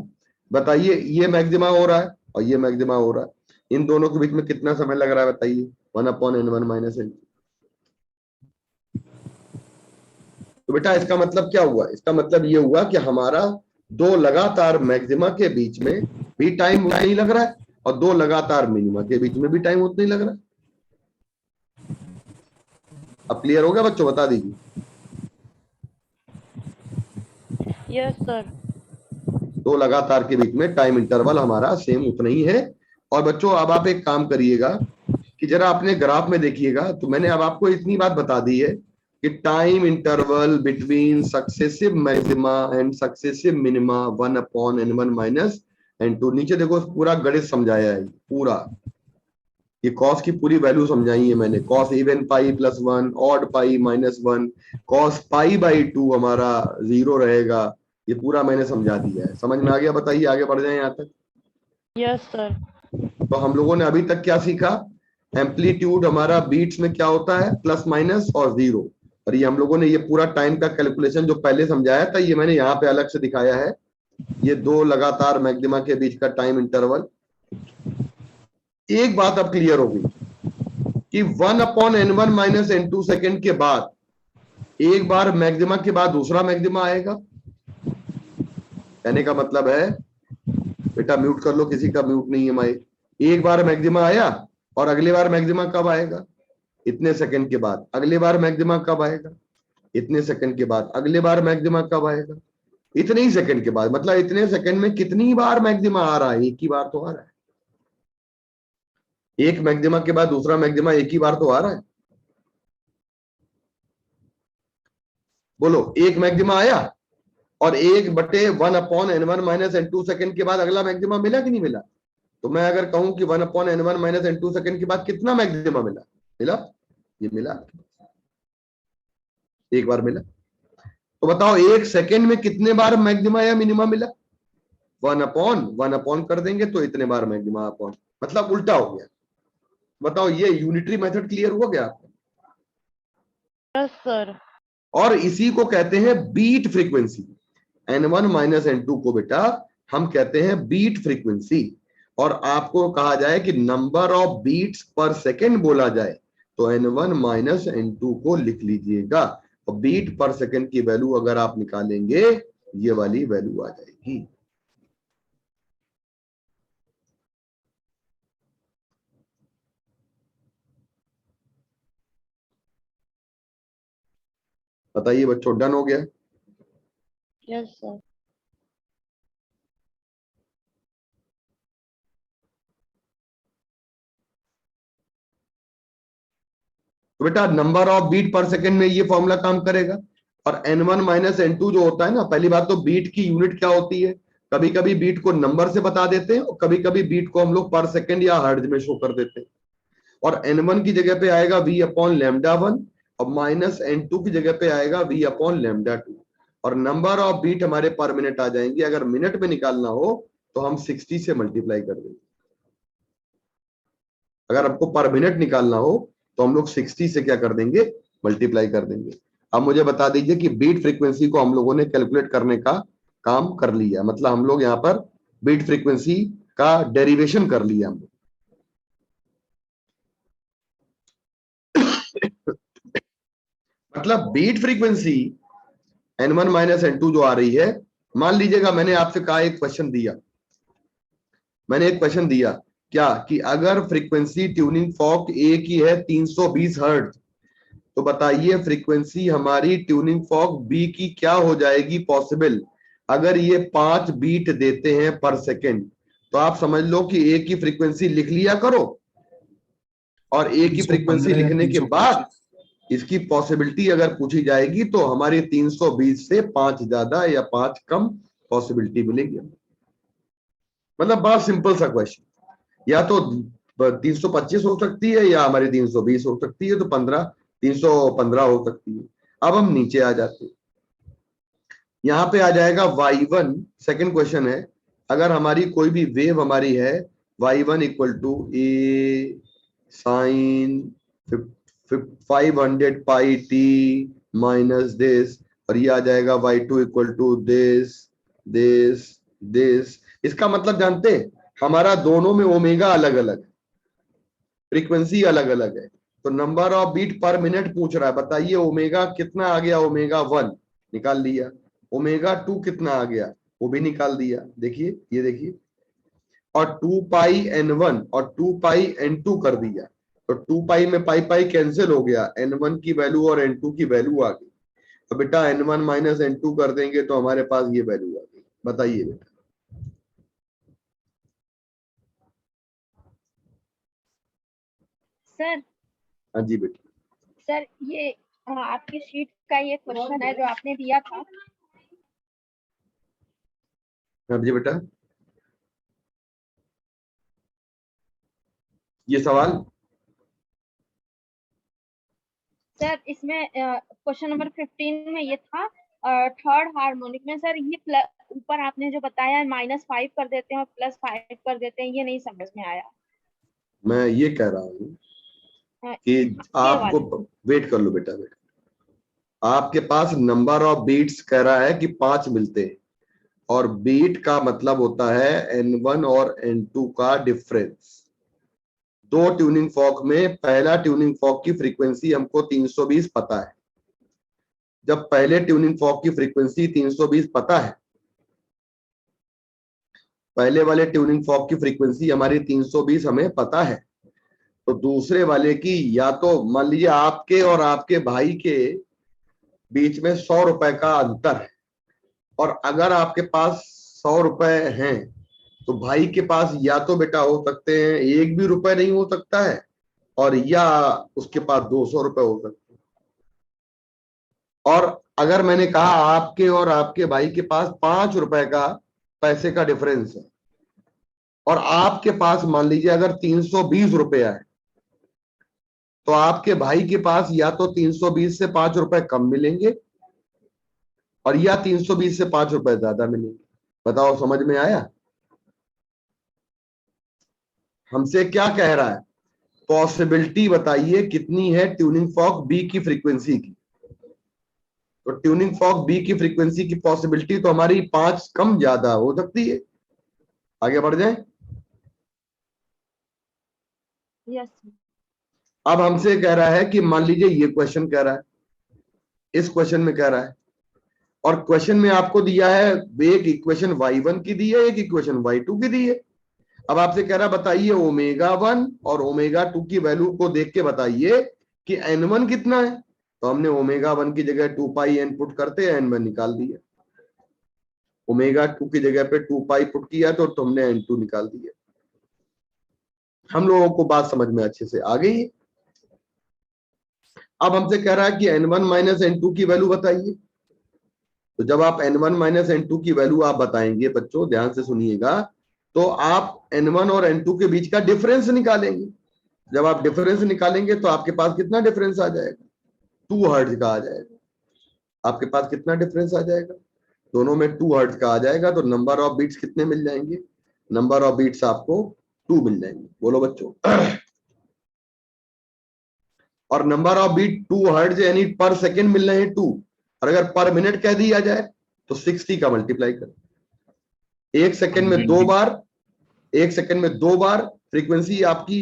बताइए ये मैक्सिमा हो रहा है और ये मैक्सिमा हो रहा है, इन दोनों के बीच में कितना समय लग रहा है बताइए 1/n1 माइनस n2। तो बेटा इसका मतलब क्या हुआ? इसका मतलब ये हुआ कि हमारा दो लगातार मैक्सिमा के बीच में भी टाइम उतना ही लग रहा है और दो लगातार मिनिमा के बीच में भी टाइम उतना ही लग रहा है। अब क्लियर हो गया बच्चों? बता दीजिए। Yes, sir. दो लगातार के बीच में टाइम इंटरवल हमारा सेम उतना ही है। और बच्चों अब आप एक काम करिएगा कि जरा अपने ग्राफ में देखिएगा, तो मैंने अब आपको इतनी बात बता दी है कि time interval between successive maxima and successive minima 1/n1 minus n2। नीचे देखो पूरा गणित समझाया है, पूरा ये कॉस की पूरी वैल्यू समझाई है मैंने। Cos even pi plus 1, odd pi minus 1, cos pi by 2 हमारा 0 रहेगा। ये पूरा मैंने समझा दिया है, समझ में आ गया? बताइए आगे बढ़ जाए यहाँ तक। Yes, sir. तो हम लोगों ने अभी तक क्या सीखा? एम्पलीट्यूड हमारा बीट्स में क्या होता है प्लस माइनस और 0। और ये हम लोगों ने ये पूरा टाइम का कैलकुलेशन जो पहले समझाया था ये मैंने यहाँ पे अलग से दिखाया है। ये दो लगातार मैक्सिमा के बीच का टाइम इंटरवल। एक बात अब क्लियर हो गई कि 1/n1 माइनस n2 सेकेंड के बाद एक बार मैक्सिमा के बाद दूसरा मैक्सिमा आएगा। कहने का मतलब है, बेटा म्यूट कर लो, किसी का म्यूट नहीं है माइक। एक बार मैक्सिमा आया और अगली बार मैक्सिमा कब आएगा? इतने सेकंड के बाद। अगली बार मैक्सिमा कब आएगा? इतने सेकंड के बाद। अगली बार मैक्सिमा कब आएगा? इतने ही सेकंड के बाद। मतलब इतने सेकंड में कितनी बार मैक्सिमा आ रहा है? एक ही बार तो आ रहा है। एक मैक्सिमा के बाद दूसरा मैक्सिमा एक ही बार तो आ रहा है। बोलो, एक मैक्सिमा आया और 1/1/n1 माइनस n2 सेकंड के बाद अगला मैक्सिमा मिला कि नहीं मिला? तो मैं अगर कहूं कि 1/n1 माइनस n2 सेकंड के बाद कितना मैक्सिमा मिला? मिला? ये मिला। एक बार मिला। तो बताओ एक सेकेंड में कितने बार मैक्सिमा या मिनिमा मिला? 1/1 कर देंगे तो इतने बार मैक्सिमा अपॉन, मतलब उल्टा हो गया। बताओ ये यूनिटरी मेथड क्लियर हुआ क्या आपको? Yes sir. और इसी को कहते हैं beat frequency. N1 minus N2 को बेटा हम कहते हैं बीट फ्रीक्वेंसी। और आपको कहा जाए कि नंबर ऑफ बीट्स पर सेकेंड बोला जाए तो N1 माइनस N2 को लिख लीजिएगा। और बीट पर सेकेंड की वैल्यू अगर आप निकालेंगे ये वाली वैल्यू आ जाएगी। बताइए बच्चों, डन हो गया? Yes sir. तो बेटा नंबर ऑफ बीट पर सेकेंड में ये फॉर्मूला काम करेगा। और N1 माइनस N2 जो होता है ना, पहली बात तो बीट की यूनिट क्या होती है? कभी कभी बीट को नंबर से बता देते हैं और कभी कभी बीट को हम लोग पर सेकेंड या हर्ट्ज में शो कर देते हैं। और N1 की जगह पे आएगा V अपॉन लैम्डा 1 और माइनस N2 की जगह पे आएगा V अपॉन लैम्डा 2। और नंबर ऑफ बीट हमारे पर मिनट आ जाएंगे। अगर मिनट में निकालना हो तो हम 60 से मल्टीप्लाई कर देंगे। अगर आपको पर मिनट निकालना हो तो हम लोग 60 से क्या कर देंगे? मल्टीप्लाई कर देंगे। अब मुझे बता दीजिए कि बीट फ्रीक्वेंसी को हम लोगों ने कैलकुलेट करने का काम कर लिया, मतलब हम लोग यहाँ पर बीट फ्रीक्वेंसी का डेरिवेशन कर लिया हम लोग। मतलब beat frequency N1 minus N2 जो आ रही है, मान लीजिएगा मैंने आपसे कहा एक क्वेश्चन दिया, मैंने एक क्वेश्चन दिया क्या कि अगर फ्रीक्वेंसी ट्यूनिंग फॉर्क ए की है 320 हर्ट्ज, तो बताइए फ्रीक्वेंसी हमारी ट्यूनिंग फॉर्क बी की क्या हो जाएगी पॉसिबल अगर ये 5 बीट देते हैं पर सेकेंड। तो आप समझ लो कि ए की फ्रीक्वेंसी लिख लिया करो और ए की फ्रीक्वेंसी 315 या लिखने के 325। बाद इसकी पॉसिबिलिटी अगर पूछी जाएगी तो हमारी 320 से 5 ज्यादा या 5 कम पॉसिबिलिटी मिलेगी। मतलब बड़ा सिंपल सा क्वेश्चन, या तो 325 हो सकती है या हमारी 320 हो सकती है, तो 315 हो सकती है। अब हम नीचे आ जाते हैं, यहां पे आ जाएगा y1। सेकंड क्वेश्चन है, अगर हमारी कोई भी वेव हमारी है y1 equal to A sine 500 pi t minus this, और ये आ जाएगा y2 equal to this this this. इसका मतलब जानते हैं, हमारा दोनों में ओमेगा अलग अलग है, फ्रीक्वेंसी अलग अलग है। तो number of beat per minute पूछ रहा है, बताइए ओमेगा कितना आ गया? ओमेगा 1 निकाल लिया। ओमेगा 2 कितना आ गया? वो भी निकाल दिया। देखिए ये देखिए, और 2 पाई N1 और 2 पाई N2 कर दिया। तो 2 पाई में पाई पाई कैंसिल हो गया, N1 की वैल्यू और N2 की वैल्यू आ गई। तो बेटा N1 माइनस N2 कर देंगे तो हमारे पास ये वैल्यू आ गई। बताइए बेटा। सर हाँ जी बेटा। सर ये आपकी शीट का ये क्वेश्चन है जो आपने दिया था। हाँ जी बेटा, ये सवाल सर इसमें क्वेश्चन नंबर 15 में ये था थर्ड हार्मोनिक में। सर ये ऊपर आपने जो बताया -5 कर देते हैं और +5 कर देते हैं, ये नहीं समझ में आया। मैं ये कह रहा हूँ कि ये आपको, वेट कर लो बेटा, आपके पास नंबर ऑफ बीट्स कह रहा है कि 5 मिलते हैं, और बीट का मतलब होता है N1 और N2 का डिफरेंस। दो ट्यूनिंग फॉर्क में पहला ट्यूनिंग फॉर्क की फ्रीक्वेंसी हमको 320 पता है। जब पहले ट्यूनिंग फॉर्क की फ्रीक्वेंसी 320 पता है, पहले वाले ट्यूनिंग फॉर्क की फ्रीक्वेंसी हमारी 320 हमें पता है, तो दूसरे वाले की, या तो मान लीजिए आपके और आपके भाई के बीच में 100 रुपए का अंतर है, और अगर आपके पास 100 रुपए हैं तो भाई के पास या तो बेटा हो सकते हैं 1 भी रुपए नहीं हो सकता है, और या उसके पास 200 रुपए हो सकते हैं। और अगर मैंने कहा आपके और आपके भाई के पास 5 रुपए का पैसे का डिफरेंस है, और आपके पास मान लीजिए अगर 320 रुपया है, तो आपके भाई के पास या तो 320 से 5 रुपए कम मिलेंगे और या 320 से 5 रुपए ज्यादा मिलेंगे। बताओ समझ में आया? हमसे क्या कह रहा है? पॉसिबिलिटी बताइए कितनी है ट्यूनिंग फॉर्क बी की फ्रीक्वेंसी की। तो ट्यूनिंग फॉर्क बी की फ्रीक्वेंसी की पॉसिबिलिटी तो हमारी 5 कम ज्यादा हो सकती है। आगे बढ़ जाए। यस अब हमसे कह रहा है कि मान लीजिए ये क्वेश्चन कह रहा है, इस क्वेश्चन में कह रहा है, और क्वेश्चन में आपको दिया है एक इक्वेशन y1 की दी है, एक इक्वेशन y2 की दी है। अब आपसे कह रहा है बताइए ω1 और ω2 की वैल्यू को देख के बताइए कि n1 कितना है। तो हमने ω1 की जगह 2 पाई n पुट करते हैं n1 निकाल दिया, ω2 की जगह पे 2 पाई पुट किया तो हमने n2 निकाल दिया। हम लोगों को बात समझ में अच्छे से आ गई है। अब हमसे कह रहा है कि n1 माइनस n2 की वैल्यू बताइए। तो जब आप n1 माइनस n2 की वैल्यू आप बताएंगे बच्चों, ध्यान से सुनिएगा, तो आप n1 और n2 के बीच का डिफरेंस निकालेंगे। जब आप डिफरेंस निकालेंगे तो आपके पास कितना डिफरेंस आ जाएगा? 2 हर्ट्ज का आ जाएगा। आपके पास कितना डिफरेंस आ जाएगा? दोनों में 2 हर्ट्ज का आ जाएगा। तो नंबर ऑफ बीट्स कितने मिल जाएंगे? नंबर ऑफ बीट्स आपको 2 मिल जाएंगे। बोलो बच्चों। और नंबर ऑफ बीट 2 हर्ट्ज यानी पर सेकेंड मिल रहे हैं 2, और अगर पर मिनट कह दिया जाए तो 60 का मल्टीप्लाई करें। एक सेकेंड में 2 बार, एक सेकेंड में 2 बार फ्रीक्वेंसी आपकी,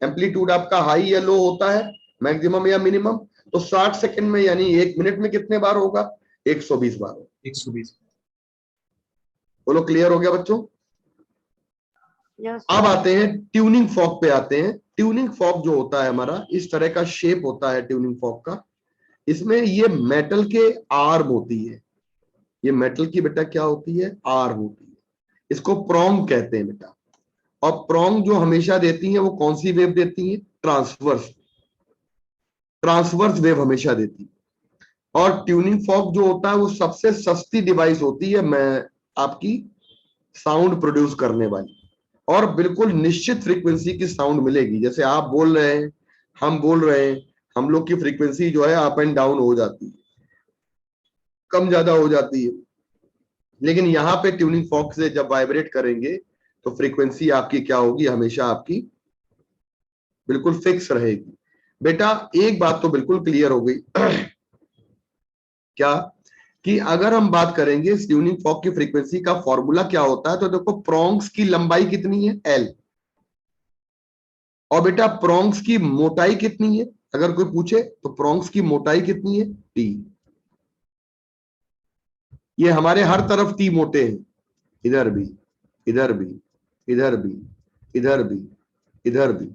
एम्पलीट्यूड आपका हाई या लो होता है, मैक्सिमम या मिनिमम। तो 60 सेकेंड में यानी 1 मिनट में कितने बार होगा? 120 बार होगा। 120। बोलो क्लियर हो गया बच्चों? यस अब आते हैं ट्यूनिंग फॉर्क पे आते हैं। ट्यूनिंग फॉर्क जो होता है हमारा, इस तरह का शेप होता है ट्यूनिंग फॉर्क का। इसमें ये मेटल के आर्म होती है। ये मेटल की बेटा क्या होती है? आर्म होती है। इसको प्रोंग कहते हैं बेटा। और प्रोंग जो हमेशा देती है वो कौन सी वेव देती है? ट्रांसवर्स। ट्रांसवर्स वेव हमेशा देती है। और ट्यूनिंग फॉर्क जो होता है वो सबसे सस्ती डिवाइस होती है मैं आपकी साउंड प्रोड्यूस करने वाली, और बिल्कुल निश्चित फ्रीक्वेंसी की साउंड मिलेगी। जैसे आप बोल रहे हैं, हम बोल रहे हैं, हम लोग की फ्रीक्वेंसी जो है अप एंड डाउन हो जाती है, कम ज्यादा हो जाती है। लेकिन यहाँ पे ट्यूनिंग फॉर्क से जब वाइब्रेट करेंगे तो फ्रीक्वेंसी आपकी क्या होगी? हमेशा आपकी बिल्कुल फिक्स रहेगी। बेटा एक बात तो बिल्कुल क्लियर हो गई क्या? कि अगर हम बात करेंगे इस ट्यूनिंग फॉर्क की फ्रीक्वेंसी का फॉर्मूला क्या होता है, तो देखो प्रोंग्स की लंबाई कितनी है? L। और बेटा प्रोंग्स की मोटाई कितनी है? अगर कोई पूछे तो प्रोंग्स की मोटाई कितनी है? T। ये हमारे हर तरफ T मोटे हैं, इधर भी, इधर भी, इधर भी, इधर भी, इधर भी।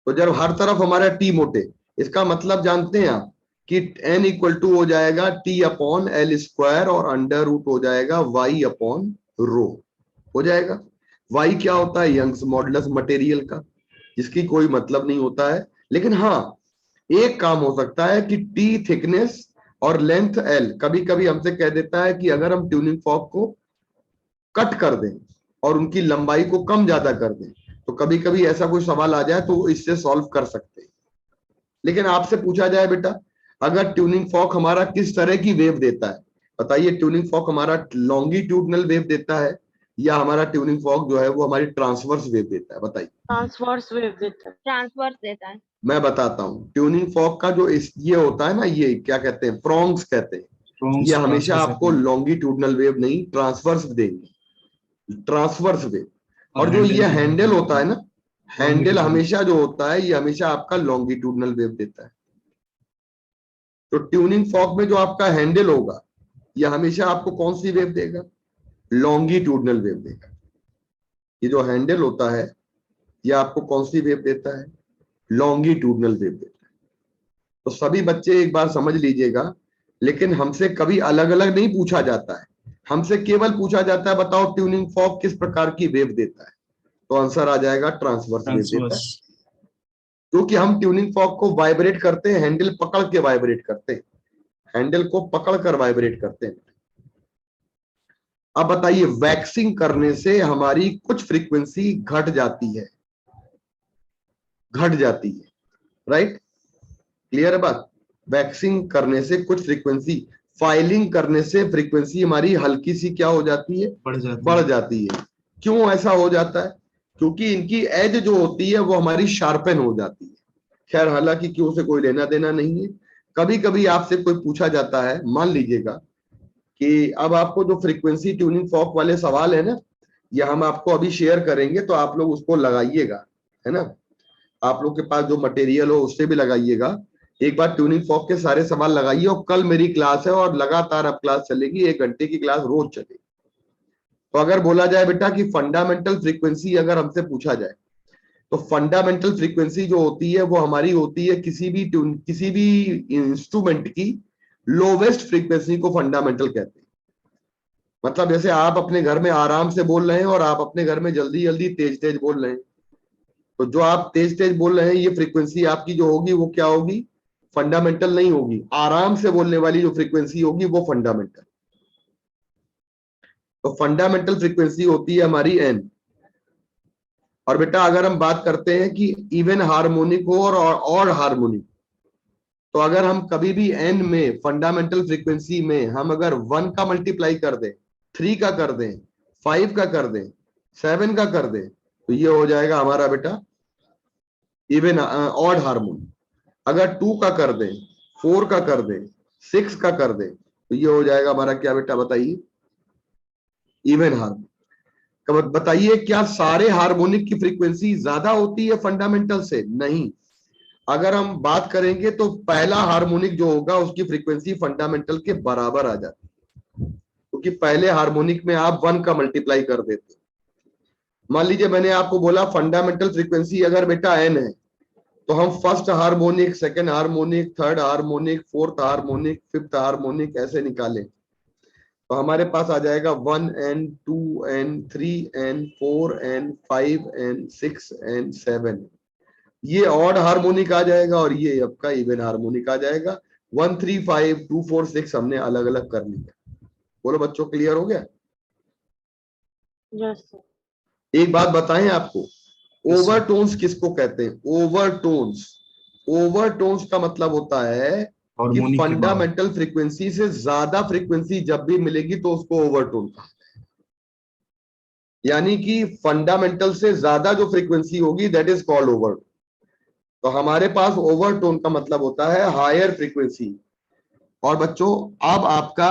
तो जब हर तरफ हमारा T मोटे, इसका मतलब जानते हैं आप कि n इक्वल टू हो जाएगा T अपॉन L स्क्वायर और अंडर रूट हो जाएगा Y अपॉन रो हो जाएगा। Y क्या होता है? यंग्स मॉडुलस मटेरियल का, जिसकी कोई मतलब नहीं होता है। लेकिन हाँ एक काम हो सकता है कि T थिकनेस और लेंथ L कभी कभी हमसे कह देता है कि अगर हम ट्यूनिंग फॉर्क को कट कर दें और उनकी लंबाई को कम ज्यादा कर दें, तो कभी कभी ऐसा कोई सवाल आ जाए तो इससे सॉल्व कर सकते हैं। लेकिन आपसे पूछा जाए बेटा अगर ट्यूनिंग फॉर्क हमारा किस तरह की वेव देता है, बताइए ट्यूनिंग फॉर्क हमारा लॉन्गिट्यूडनल वेव देता है या हमारा ट्यूनिंग फॉर्क जो है वो हमारी ट्रांसवर्स वेव देता है? बताइए। ट्रांसवर्स वेव देता है। ट्रांसवर्स देता है। मैं बताता हूँ। ट्यूनिंग फॉर्क का जो ये होता है ना, ये क्या कहते हैं? प्रोंग्स कहते हैं। ये हमेशा आपको लॉन्गिट्यूडनल वेव नहीं, ट्रांसवर्स देंगे, ट्रांसवर्स वेव। और जो ये हैंडल होता है ना, हैंडल हमेशा जो होता है ये हमेशा आपका लॉन्गिट्यूडनल वेव देता है। तो ट्यूनिंग फॉर्क में जो आपका हैंडल होगा ये हमेशा आपको कौन सी वेव देगा? लॉन्गिट्यूडनल वेव देगा। ये जो हैंडल होता है ये आपको कौन सी वेव देता है? लॉन्गिट्यूडनल वेव देता है। तो सभी बच्चे एक बार समझ लीजिएगा, लेकिन हमसे कभी अलग अलग नहीं पूछा जाता है। हमसे केवल पूछा जाता है बताओ ट्यूनिंग फॉर्क किस प्रकार की वेव देता है, तो आंसर आ जाएगा ट्रांसवर्स वेव देता है। क्योंकि हम ट्यूनिंग फॉर्क को वाइब्रेट करते हैं, हैंडल पकड़ के वाइब्रेट करते हैं, हैंडल को पकड़ कर वाइब्रेट करते हैं। अब बताइए वैक्सिंग करने से हमारी कुछ फ्रीक्वेंसी घट जाती है, घट जाती है, राइट? क्लियर है बात? वैक्सिंग करने से कुछ फ्रीक्वेंसी, फाइलिंग करने से फ्रीक्वेंसी हमारी हल्की सी क्या हो जाती है, बढ़ जाती है। क्यों ऐसा हो जाता है? क्योंकि इनकी एज जो होती है वो हमारी शार्पन हो जाती है। खैर हालांकि क्यों से कोई लेना देना नहीं है। कभी कभी आपसे कोई पूछा जाता है, मान लीजिएगा कि अब आपको जो फ्रीक्वेंसी ट्यूनिंग फॉर्क वाले सवाल है ना, ये हम आपको अभी शेयर करेंगे, तो आप लोग उसको लगाइएगा, है ना? आप लोग के पास जो मटेरियल हो उससे भी लगाइएगा। एक बार ट्यूनिंग फॉर्क के सारे सवाल लगाइए, और कल मेरी क्लास है और लगातार अब क्लास चलेगी, 1 घंटे की क्लास रोज चलेगी। तो अगर बोला जाए बेटा कि फंडामेंटल फ्रीक्वेंसी अगर हमसे पूछा जाए, तो फंडामेंटल फ्रीक्वेंसी जो होती है वो हमारी होती है किसी भी इंस्ट्रूमेंट की लोवेस्ट फ्रीक्वेंसी को फंडामेंटल कहते हैं। मतलब जैसे आप अपने घर में आराम से बोल रहे हैं और आप अपने घर में जल्दी जल्दी तेज तेज बोल रहे हैं, तो जो आप तेज तेज बोल रहे हैं ये फ्रीक्वेंसी आपकी जो होगी वो क्या होगी, फंडामेंटल नहीं होगी। आराम से बोलने वाली जो फ्रीक्वेंसी होगी वो फंडामेंटल। तो फंडामेंटल फ्रीक्वेंसी होती है हमारी एन। और बेटा अगर हम बात करते हैं कि इवन हार्मोनिक हो और ऑड हार्मोनिक, तो अगर हम कभी भी एन में फंडामेंटल फ्रीक्वेंसी में हम अगर 1 का मल्टीप्लाई कर दें, 3 का कर दें, 5 का कर दें, 7 का कर दें, तो ये हो जाएगा हमारा बेटा इवन ऑड हार्मोनिक। अगर 2 का कर दें, 4 का कर दें, 6 का कर दें, तो ये हो जाएगा हमारा क्या बेटा बताइए, इवन हार्मोनिक। बताइए क्या सारे हार्मोनिक की फ्रीक्वेंसी ज्यादा होती है फंडामेंटल से? नहीं। अगर हम बात करेंगे तो पहला हार्मोनिक जो होगा उसकी फ्रीक्वेंसी फंडामेंटल के बराबर आ जाती है, क्योंकि पहले हार्मोनिक में आप 1 का मल्टीप्लाई कर देते। मान लीजिए मैंने आपको बोला फंडामेंटल फ्रीक्वेंसी अगर बेटा एन है, तो हम first harmonic, second harmonic, third harmonic, fourth harmonic, fifth harmonic ऐसे निकालें, तो हमारे पास आ जाएगा 1n, 2n, 3n, 4n, 5n, 6n, 7। ये ऑड हार्मोनिक आ जाएगा और ये आपका इवन हार्मोनिक आ जाएगा। 1, 3, 5, 2, 4, 6 हमने अलग अलग कर लिया। बोलो बच्चों क्लियर हो गया? Yes, sir. एक बात बताएं आपको, Yes, sir. ओवरटोन्स किसको कहते हैं? ओवरटोन्स, ओवरटोन्स का मतलब होता है कि हार्मोनिक के बाद फंडामेंटल फ्रीक्वेंसी से ज्यादा फ्रीक्वेंसी जब भी मिलेगी तो उसको ओवरटोन कहा जाएगा। यानी कि फंडामेंटल से ज्यादा जो फ्रीक्वेंसी होगी दैट इज कॉल्ड ओवरटोन। तो हमारे पास ओवरटोन का मतलब होता है हायर फ्रीक्वेंसी। और बच्चों अब आपका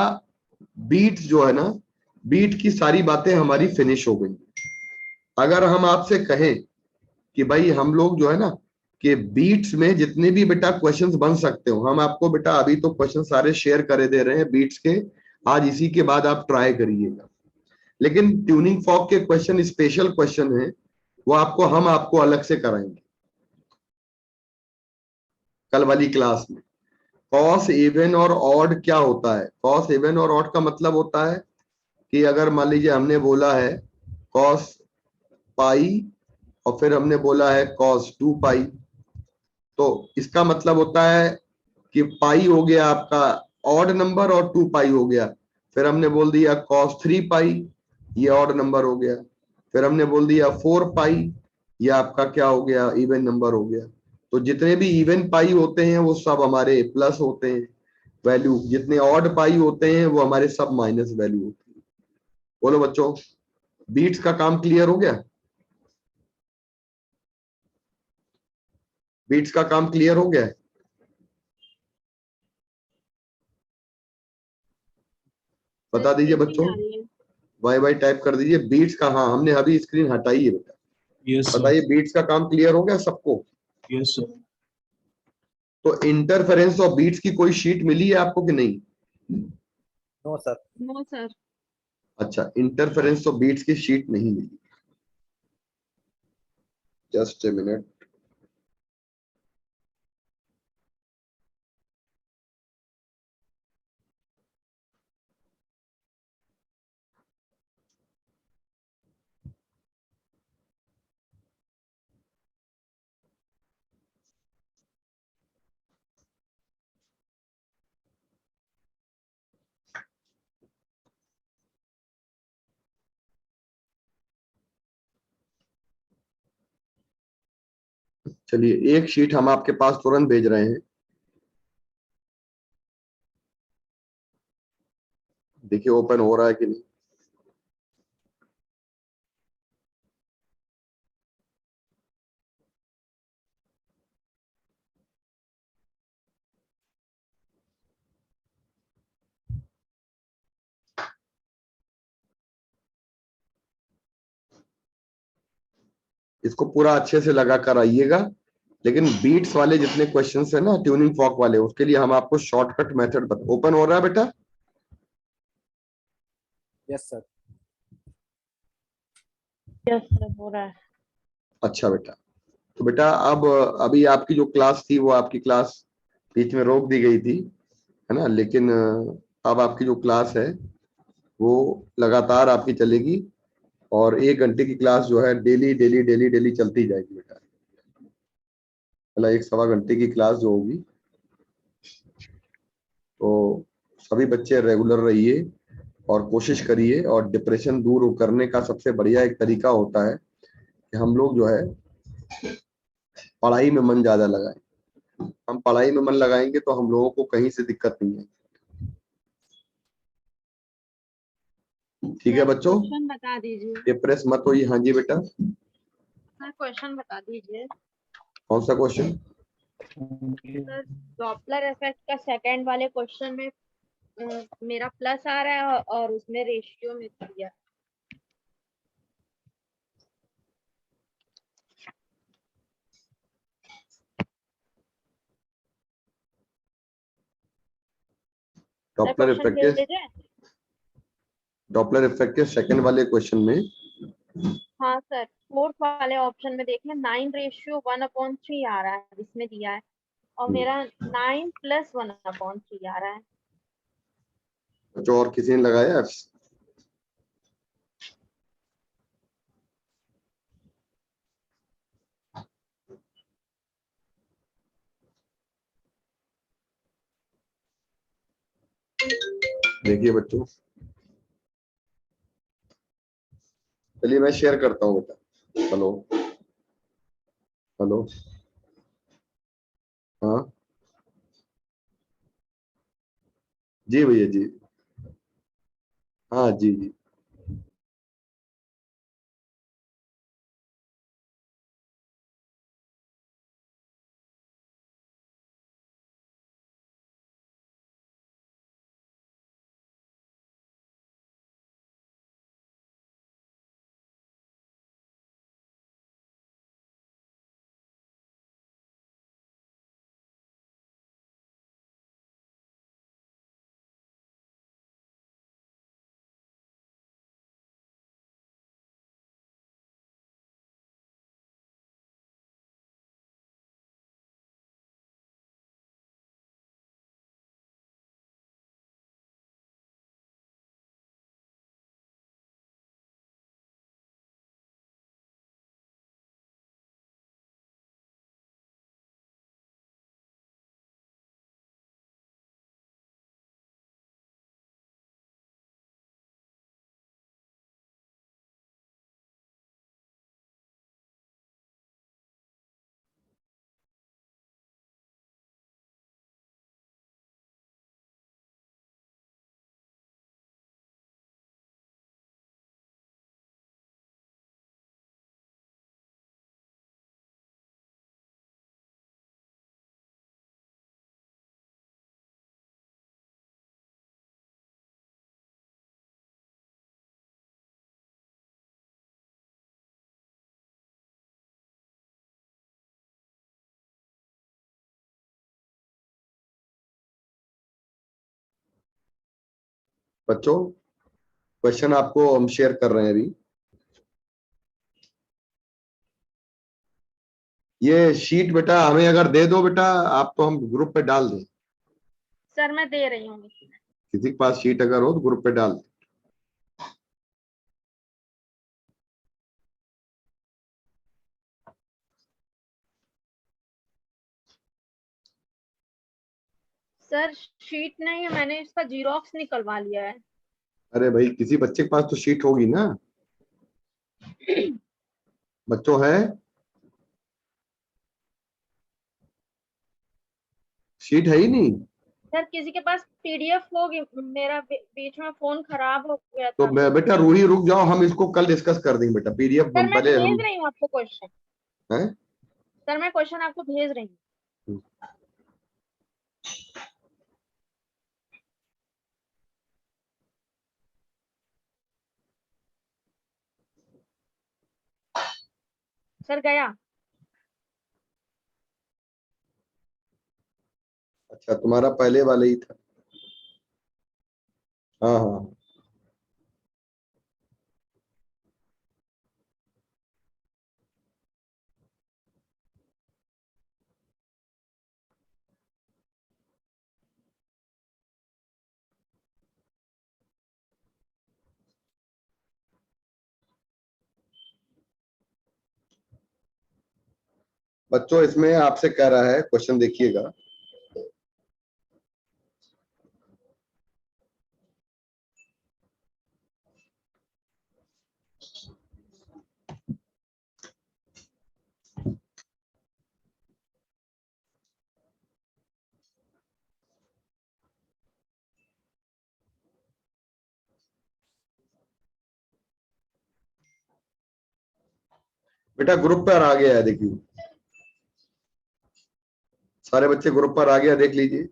बीट जो है ना, बीट की सारी बातें हमारी फिनिश हो गई। अगर हम आपसे कहें कि भाई हम लोग जो है ना कि बीट्स में जितने भी बेटा क्वेश्चंस बन सकते हो, हम आपको बेटा अभी तो क्वेश्चन सारे शेयर करे दे रहे हैं बीट्स के, आज इसी के बाद आप ट्राई करिएगा। लेकिन ट्यूनिंग फॉर्क के क्वेश्चन स्पेशल क्वेश्चन है, वो हम आपको अलग से कराएंगे कल वाली क्लास में। कॉस इवन और ऑड क्या होता है? कॉस इवन और ऑड का मतलब होता है कि अगर मान लीजिए हमने बोला है कॉस पाई और फिर हमने बोला है कॉस 2 पाई, तो इसका मतलब होता है कि पाई हो गया आपका ऑड नंबर और 2 पाई हो गया। फिर हमने बोल दिया कॉस 3 पाई, ये ऑड नंबर हो गया। फिर हमने बोल दिया 4 पाई, ये आपका क्या हो गया, इवन नंबर हो गया। तो जितने भी इवन पाई होते हैं वो सब हमारे प्लस होते हैं वैल्यू, जितने ऑड पाई होते हैं वो हमारे सब माइनस वैल्यू होती है। बोलो बच्चों बीट्स का काम क्लियर हो गया? बीट्स का काम क्लियर हो गया? बता दीजिए बच्चों, बाय बाय टाइप कर दीजिए। बीट्स का, हाँ हमने अभी स्क्रीन हटाई है बेटा। यस सर, बताइए बीट्स का काम क्लियर हो गया सबको? Yes sir. तो इंटरफेरेंस ऑफ बीट्स की कोई शीट मिली है आपको कि नहीं? No sir. No sir. अच्छा, इंटरफेरेंस ऑफ बीट्स की शीट नहीं मिली। Just a minute. चलिए एक शीट हम आपके पास तुरंत भेज रहे हैं। देखिए ओपन हो रहा है कि नहीं। इसको पूरा अच्छे से लगा कर आइएगा, लेकिन बीट्स वाले जितने क्वेश्चंस है ना ट्यूनिंग फॉक वाले, उसके लिए हम आपको शॉर्टकट मेथड बता। ओपन हो रहा है बेटा? Yes sir. यस सर हो रहा है। अच्छा बेटा, तो बेटा अब अभी आपकी जो क्लास थी वो आपकी क्लास बीच में रोक दी गई थी, है ना, लेकिन अब आपकी जो क्लास है वो लगातार आपकी चलेगी, और 1 घंटे की क्लास जो है डेली डेली डेली डेली चलती जाएगी बेटा। मतलब 1 सवा घंटे की क्लास जो होगी, तो सभी बच्चे रेगुलर रहिए और कोशिश करिए। और डिप्रेशन दूर करने का सबसे बढ़िया एक तरीका होता है कि हम लोग जो है पढ़ाई में मन ज्यादा लगाएं। हम पढ़ाई में मन लगाएंगे तो हम लोगों को कहीं से दिक्कत नहीं है। ठीक है बच्चों, क्वेश्चन बता दीजिए डिप्रेस मत होइए। हाँ जी बेटा, सर, क्वेश्चन बता दीजिए कौन सा क्वेश्चन? सर। डॉपलर इफेक्ट का सेकंड वाले क्वेश्चन में मेरा प्लस आ रहा है और उसमें रेशियो में दिया। सर डॉपलर क्वेश्चन इफेक्ट के, भेजे? डॉपलर इफेक्ट के सेकंड वाले क्वेश्चन में हाँ सर, फोर्थ वाले ऑप्शन में देखिए 9:1/3 आ रहा है, इसमें दिया है, और मेरा 9+1/3 आ रहा है। जो और किसी ने लगाया है? देखिए बच्चों, चलिए मैं शेयर करता हूँ बेटा। हेलो हेलो, हाँ जी भैया जी, हाँ जी जी। बच्चों क्वेश्चन आपको हम शेयर कर रहे हैं अभी। ये शीट बेटा हमें अगर दे दो बेटा आप, तो हम ग्रुप पे डाल दें। सर मैं दे रही हूँ। किसी के पास शीट अगर हो तो ग्रुप पे डाल दें। सर शीट नहीं है, मैंने इसका जीरोक्स निकलवा लिया है। अरे भाई किसी बच्चे के पास तो शीट होगी ना, बच्चों है? शीट है ही नहीं। सर किसी के पास पीडीएफ होगी, मेरा बीच में फोन खराब हो गया तो था। बेटा रूही रुक जाओ, हम इसको कल डिस्कस कर देंगे बेटा, पीडीएफ सर मैं पहले हम भेज रही हूँ आपको क्वेश्चन। हैं। सर मैं क्वेश्चन आपको भेज रही हूँ। सर गया। अच्छा तुम्हारा पहले वाले ही था। हाँ हाँ बच्चों, इसमें आपसे कह रहा है, क्वेश्चन देखिएगा। बेटा ग्रुप पर आ गया है, देखिए सारे बच्चे ग्रुप पर आ गया, देख लीजिए।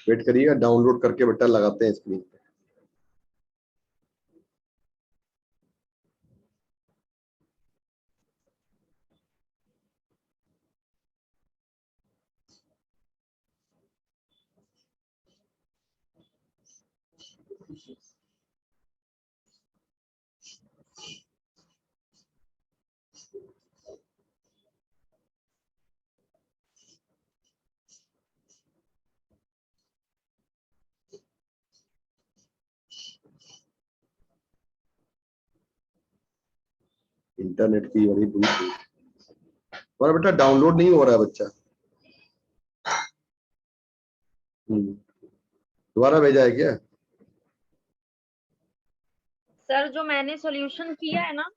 वेट करिएगा, डाउनलोड करके बेटा लगाते हैं स्क्रीन पे। इंटरनेट की बड़ी बुरी चीज। हमारा बेटा डाउनलोड नहीं हो रहा है बच्चा। दोबारा भेजा है क्या? सर जो मैंने सॉल्यूशन किया है ना,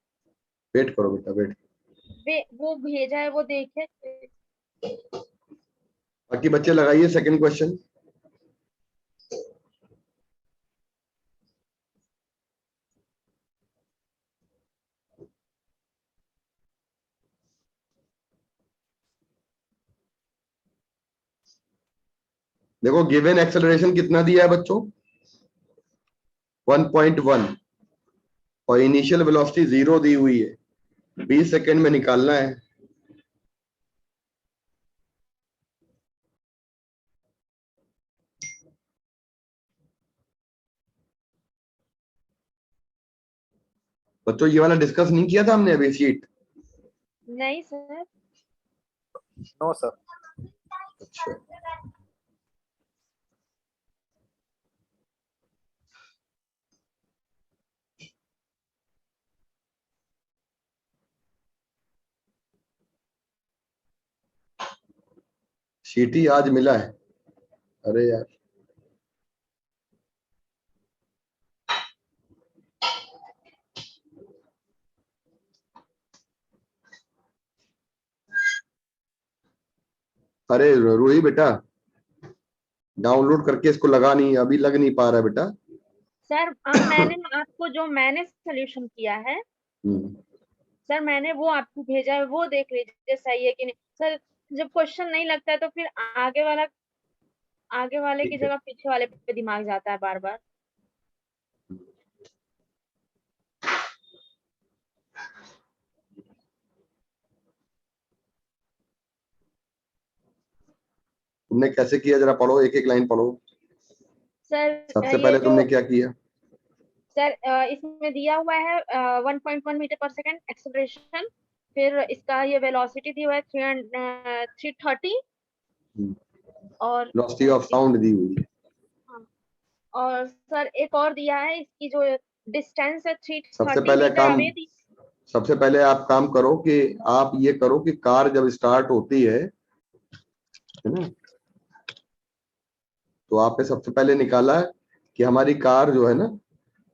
वेट करो बेटा, वेट। वो भेजा है, वो देखे। बाकी बच्चे लगाइए सेकंड क्वेश्चन। देखो गिवन एक्सेलरेशन कितना दिया है बच्चों, 1.1, और इनिशियल वेलोसिटी 0 दी हुई है। 20 सेकंड में निकालना है। बच्चों ये वाला डिस्कस नहीं किया था हमने अभी शीट? नहीं सर। No sir. अच्छा शीट ही आज मिला है, अरे यार। अरे रोही बेटा, डाउनलोड करके इसको लगा नहीं, अभी लग नहीं पा रहा है बेटा। सर अब मैंने आपको जो मैंने सॉल्यूशन किया है, हम्म, सर मैंने वो आपको भेजा है, वो देख लीजिए सही है कि नहीं। सर जब क्वेश्चन नहीं लगता है तो फिर आगे वाले की ठीक है। जगह पीछे वाले पे दिमाग जाता है बार बार। तुमने कैसे किया, जरा पढ़ो, एक एक लाइन पढ़ो। सर सबसे ये पहले जो तुमने क्या किया? सर इसमें दिया हुआ है 1.1 मीटर पर सेकंड एक्सेलरेशन, फिर इसका ये वेलोसिटी दी हुआ है 330 हम्म। और वेलोसिटी ऑफ साउंड दी हुई है। और सर एक और दिया है, इसकी जो डिस्टेंस है 330 सबसे पहले मीटर काम, अवे दी। सबसे पहले आप काम करो कि आप ये करो कि कार जब स्टार्ट होती है ना, तो आपने सबसे पहले निकाला है कि हमारी कार जो है ना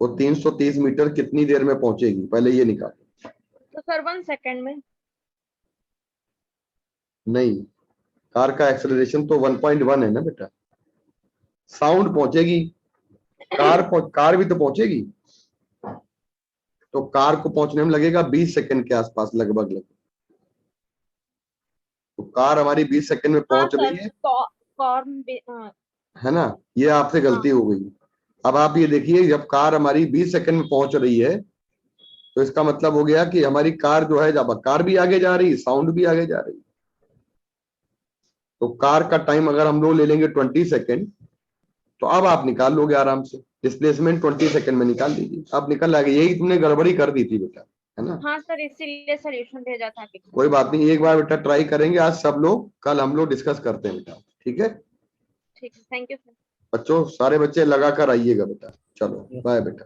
वो 330 मीटर कितनी देर में पहुंचेगी, पहले ये निकालो। तो सर 1 सेकंड में। नहीं, कार का एक्सेलरेशन तो 1.1 है ना बेटा। साउंड पहुंचेगी, कार भी तो पहुंचेगी, तो कार को पहुंचने में लगेगा 20 सेकंड के आसपास लगभग। तो कार हमारी 20 सेकंड में हाँ पहुंच सर, रही है, कॉर्न है ना। ये आपसे गलती हो गई। अब आप ये देखिए, जब कार हमारी 20 सेकंड में पहुंच रही है तो इसका मतलब हो गया कि हमारी कार जो है, जब कार भी आगे जा रही है, साउंड भी आगे जा रही है। तो कार का टाइम अगर हम लोग ले लेंगे 20 सेकंड, तो अब आप निकाल लोगे आराम से, डिस्प्लेसमेंट 20 सेकंड में निकाल लीजिए। अब निकल आएगा। यही तुमने गड़बड़ी कर दी थी बेटा, है ना। हाँ सर, इसीलिए सोल्यूशन भेजा था कि कोई बात नहीं, एक बार बेटा ट्राई करेंगे आज सब लोग, कल हम लोग डिस्कस करते हैं बेटा, ठीक है। ठीक है, थैंक यू सर। बच्चों, सारे बच्चे लगा कर आइएगा बेटा। चलो बाय बेटा।